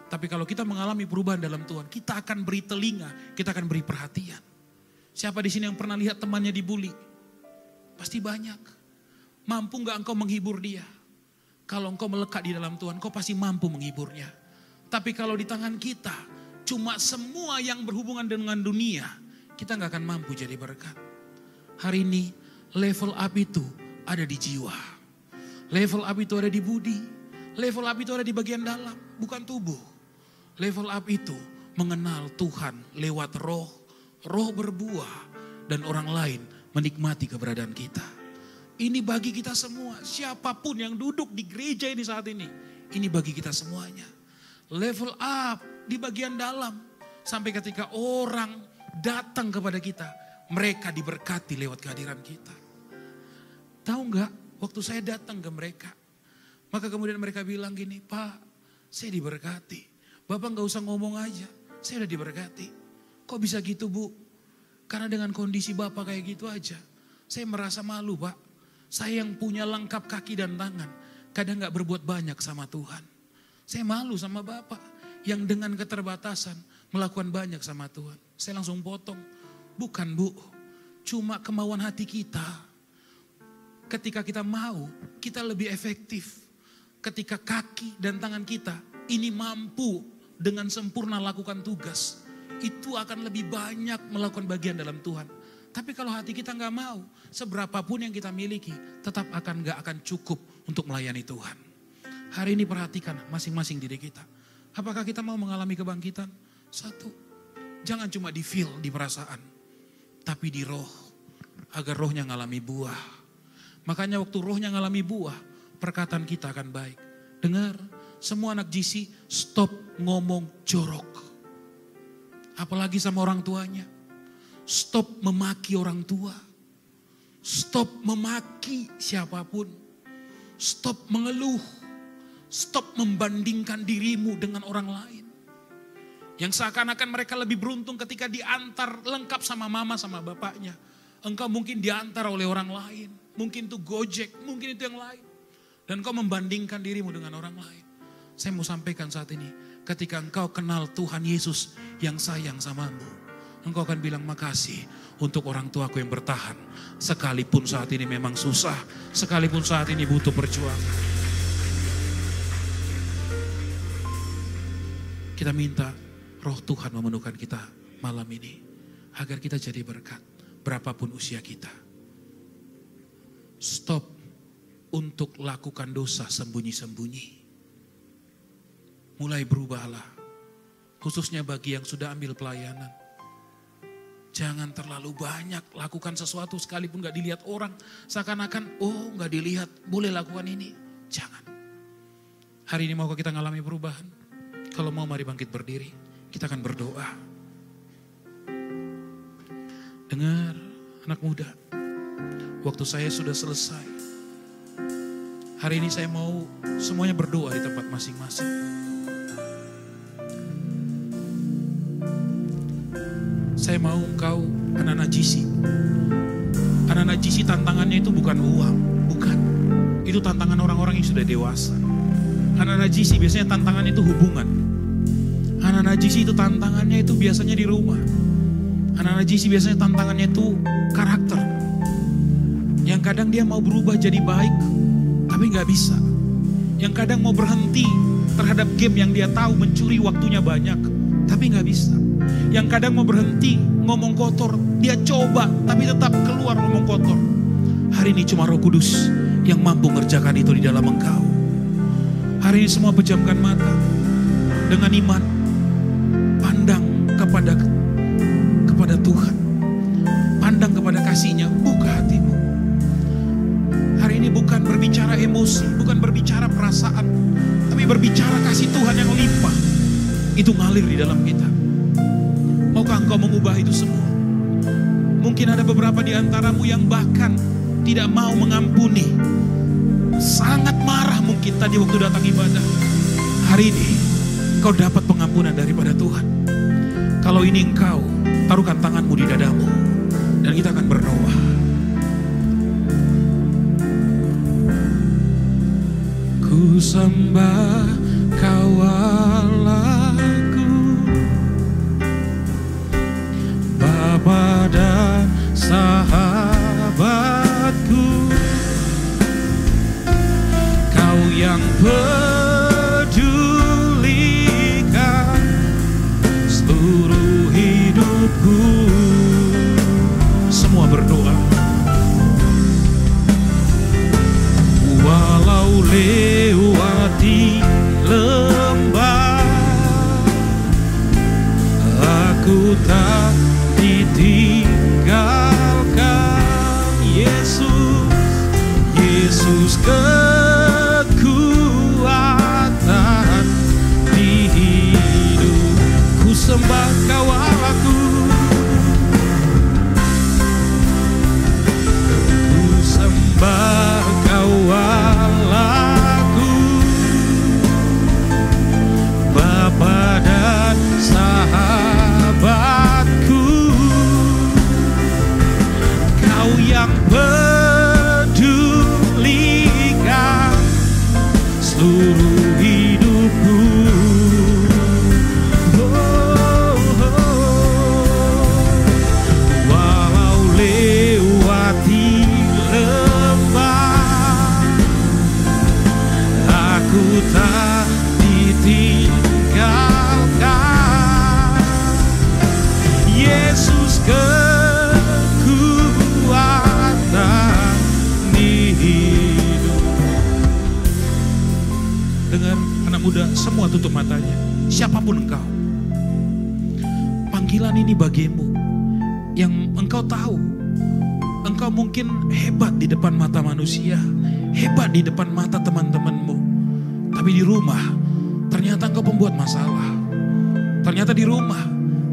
Tapi kalau kita mengalami perubahan dalam Tuhan, kita akan beri telinga, kita akan beri perhatian. Siapa di sini yang pernah lihat temannya dibully? Pasti banyak. Mampu gak engkau menghibur dia? Kalau engkau melekat di dalam Tuhan, kau pasti mampu menghiburnya. Tapi kalau di tangan kita, cuma semua yang berhubungan dengan dunia, kita gak akan mampu jadi berkat. Hari ini, level up itu ada di jiwa. Level up itu ada di budi. Level up itu ada di bagian dalam, bukan tubuh. Level up itu mengenal Tuhan lewat roh. Roh berbuah dan orang lain menikmati keberadaan kita. Ini bagi kita semua. Siapapun yang duduk di gereja ini saat ini. Ini bagi kita semuanya. Level up di bagian dalam. Sampai ketika orang datang kepada kita. Mereka diberkati lewat kehadiran kita. Tahu nggak, waktu saya datang ke mereka, maka kemudian mereka bilang gini, Pak, saya diberkati. Bapak nggak usah ngomong aja, saya udah diberkati. Kok bisa gitu Bu? Karena dengan kondisi Bapak kayak gitu aja, saya merasa malu Pak. Saya yang punya lengkap kaki dan tangan, kadang nggak berbuat banyak sama Tuhan. Saya malu sama Bapak yang dengan keterbatasan melakukan banyak sama Tuhan. Saya langsung potong, bukan Bu, cuma kemauan hati kita. Ketika kita mau, kita lebih efektif. Ketika kaki dan tangan kita ini mampu dengan sempurna lakukan tugas, itu akan lebih banyak melakukan bagian dalam Tuhan. Tapi kalau hati kita nggak mau, seberapapun yang kita miliki, tetap nggak akan cukup untuk melayani Tuhan. Hari ini perhatikan masing-masing diri kita. Apakah kita mau mengalami kebangkitan? Satu, jangan cuma di feel, di perasaan, tapi di roh, agar rohnya ngalami buah. Makanya waktu rohnya ngalami buah, perkataan kita akan baik. Dengar, semua anak GC stop ngomong jorok. Apalagi sama orang tuanya. Stop memaki orang tua. Stop memaki siapapun. Stop mengeluh. Stop membandingkan dirimu dengan orang lain. Yang seakan-akan mereka lebih beruntung ketika diantar lengkap sama mama sama bapaknya. Engkau mungkin diantar oleh orang lain. Mungkin itu Gojek, mungkin itu yang lain. Dan engkau membandingkan dirimu dengan orang lain. Saya mau sampaikan saat ini, ketika engkau kenal Tuhan Yesus yang sayang samamu, engkau akan bilang makasih untuk orang tuaku yang bertahan. Sekalipun saat ini memang susah, sekalipun saat ini butuh perjuangan. Kita minta roh Tuhan memenuhkan kita malam ini. Agar kita jadi berkat, berapapun usia kita. Stop untuk lakukan dosa sembunyi-sembunyi. Mulai berubahlah. Khususnya bagi yang sudah ambil pelayanan. Jangan terlalu banyak lakukan sesuatu sekalipun gak dilihat orang. Seakan-akan, oh gak dilihat, boleh lakukan ini. Jangan. Hari ini maukah kita ngalami perubahan? Kalau mau mari bangkit berdiri. Kita akan berdoa. Dengar anak muda. Waktu saya sudah selesai. Hari ini saya mau semuanya berdoa di tempat masing-masing. Saya mau engkau anak-anak GC. Anak-anak GC tantangannya itu bukan uang. Bukan. Itu tantangan orang-orang yang sudah dewasa. Anak-anak GC biasanya tantangan itu hubungan. Anak-anak GC itu tantangannya itu biasanya di rumah. Anak-anak GC biasanya tantangannya itu karakter. Yang kadang dia mau berubah jadi baik, tapi gak bisa. Yang kadang mau berhenti terhadap game yang dia tahu mencuri waktunya banyak, tapi gak bisa. Yang kadang mau berhenti ngomong kotor, dia coba tapi tetap keluar ngomong kotor. Hari ini cuma Roh Kudus yang mampu mengerjakan itu di dalam engkau. Hari ini semua pejamkan mata dengan iman, pandang kepada Tuhan, pandang kepada kasih-Nya, buka hatimu. Hari ini bukan berbicara emosi. emosi, bukan berbicara perasaan, tapi berbicara kasih Tuhan yang limpah. Itu ngalir di dalam kita. Maukah engkau mengubah itu semua? Mungkin ada beberapa di antaramu yang bahkan tidak mau mengampuni. Sangat marah mungkin tadi waktu datang ibadah. Hari ini kau dapat pengampunan daripada Tuhan. Kalau ini engkau, taruhkan tanganmu di dadamu. Dan kita akan berdoa. Ku sembah Kau Allahku, Bapa dan sahabatku. Kau yang pedulikan seluruh hidupku. Semua berdoa. Walau lewati lembah, aku tak ditinggalkan. Yesus kekuatan di hidupku. Sembah Kau Allahku, ku sembah Kau Allahku, Bapa dan sahabatku. Kau yang pedulikan seluruh hidupku. Walau lewati lembah, aku tak ditinggalkan. Yesus kekuatan di hidup. Dengar anak muda, semua tutup matanya. Siapapun engkau, panggilan ini bagimu. Yang engkau tahu, engkau mungkin hebat di depan mata manusia, hebat di depan mata teman-temanmu. Tapi di rumah, ternyata engkau pembuat masalah. Ternyata di rumah,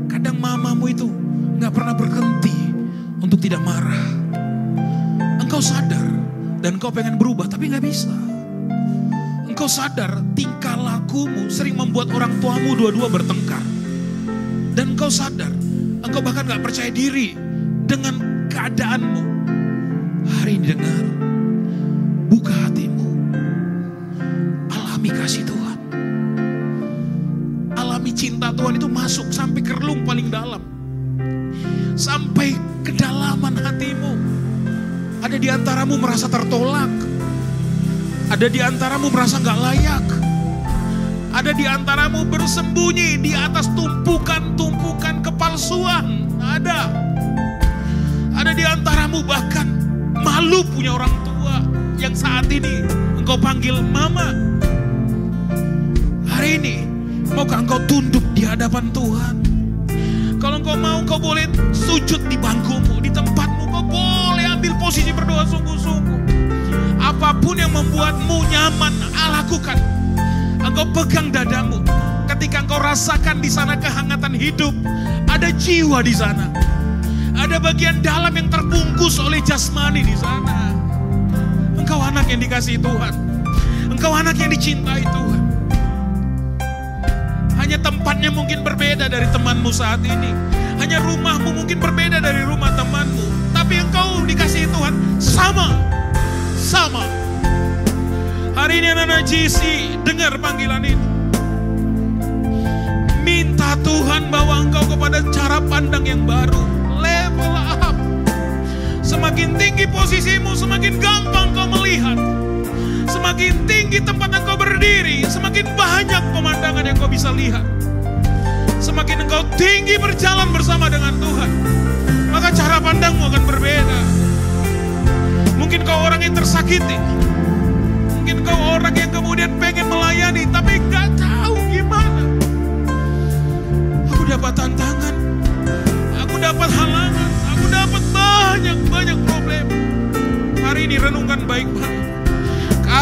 kadang mamamu itu gak pernah berhenti untuk tidak marah. Engkau sadar dan engkau pengen berubah tapi gak bisa. Engkau sadar tingkah lakumu sering membuat orang tuamu dua-dua bertengkar. Dan engkau sadar, engkau bahkan gak percaya diri dengan keadaanmu. Hari ini dengar, buka hatimu, alami kasih Tuhan. Alami cinta Tuhan itu masuk sampai ke relung paling dalam. Sampai kedalaman hatimu. Ada di antaramu merasa tertolak. Ada di antaramu merasa gak layak. Ada di antaramu bersembunyi di atas tumpukan-tumpukan kepalsuan. Ada di antaramu bahkan malu punya orang tua yang saat ini engkau panggil mama. Hari ini maukah engkau tunduk di hadapan Tuhan? Kalau engkau mau, engkau boleh sujud di bangkumu, di tempatmu. Engkau boleh ambil posisi berdoa sungguh-sungguh. Apapun yang membuatmu nyaman, lakukan. Engkau pegang dadamu. Ketika engkau rasakan di sana kehangatan hidup, ada jiwa di sana. Ada bagian dalam yang terbungkus oleh jasmani di sana. Engkau anak yang dikasihi Tuhan. Engkau anak yang dicintai Tuhan. Hanya tempatnya mungkin berbeda dari temanmu saat ini. Hanya rumahmu mungkin berbeda dari rumah temanmu. Tapi engkau dikasihi Tuhan sama. Hari ini anak-anak GC, dengar panggilan ini. Minta Tuhan bawa engkau kepada cara pandang yang baru. Level up. Semakin tinggi posisimu, semakin gampang kau melihat. Semakin tinggi tempat engkau berdiri, semakin banyak pemandangan yang kau bisa lihat. Semakin engkau tinggi berjalan bersama dengan Tuhan, maka cara pandangmu akan berbeda. Mungkin kau orang yang tersakiti. Mungkin kau orang yang kemudian pengen melayani, tapi gak tahu gimana. Aku dapat tantangan, aku dapat halangan, aku dapat banyak problem. Hari ini renungkan baik-baik.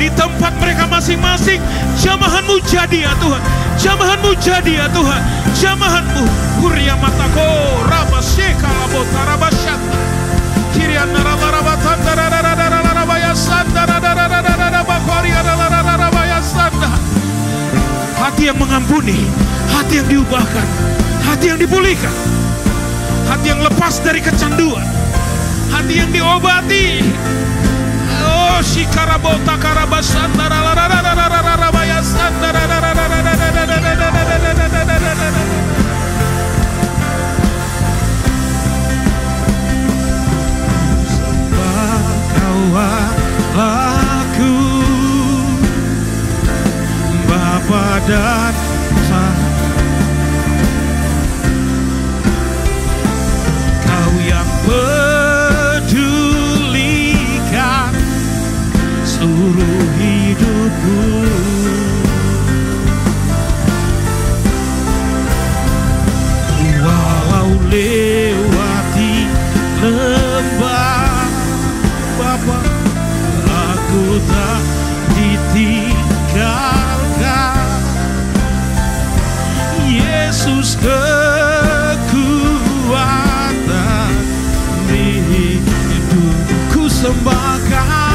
Di tempat mereka masing-masing, jamahan-Mu jadi ya Tuhan. Jamahan-Mu jadi ya Tuhan. Jamahan-Mu. Hurya matako, rabaseka labota rabasyat. Kirian narabatan darararararabayasanda darararararabayasanda. Hati yang mengampuni, hati yang diubahkan, hati yang dipulihkan, hati yang lepas dari kecanduan, hati yang diobati. Oh, shikarabota karabasanda darararararabayasanda sembah Kau Allahku, Bapa dan Kau yang pedulikan seluruh hidupku. Walau lewati lembah Bapa, aku tak ditinggalkan. Yesus kekuatan di hidupku sembahkan.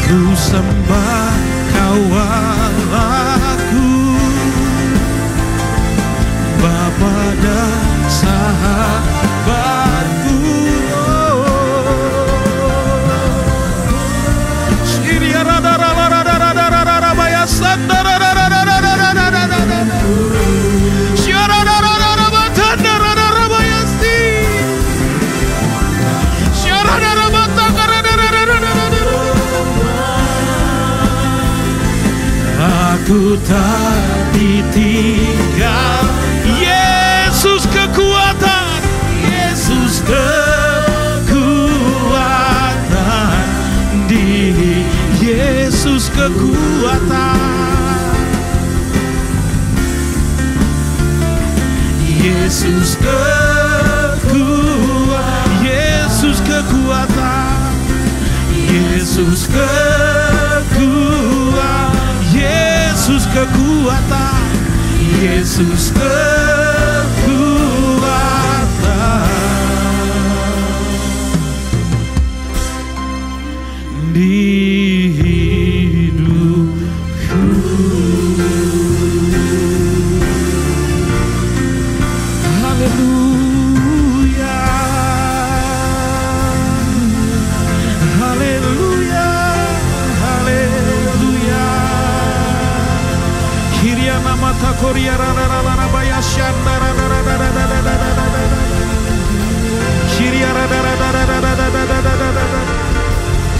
Ku sembah Kau Allahku, Bapa dan sahabatku. Aku tak ditinggal. Yesus kekuatan, Yesus kekuatan, di Yesus kekuatan, Yesus kekuatan, Yesus kekuatan, Yesus kekuatan, Yesus kekuatan, Yesus kekuatan di hidupku. Haleluya, haleluya, haleluya. Kiriana mata koria rara baya shandara Shiria rara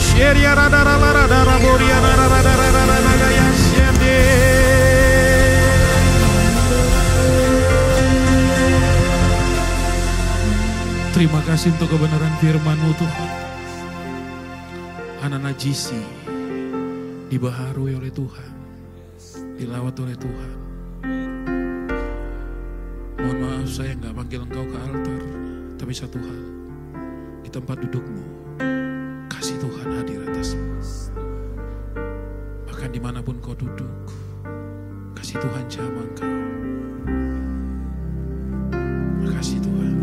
Sheria rara boria rara ya shende. Terima kasih untuk kebenaran firman-Mu Tuhan. Anak najisi dibaharui oleh Tuhan, dilawat oleh Tuhan. Mohon maaf saya nggak panggil Engkau ke altar, tapi satu hal, di tempat duduk-Mu, kasih Tuhan hadir atasmu. Bahkan dimanapun kau duduk, kasih Tuhan jamah Engkau. Makasih Tuhan.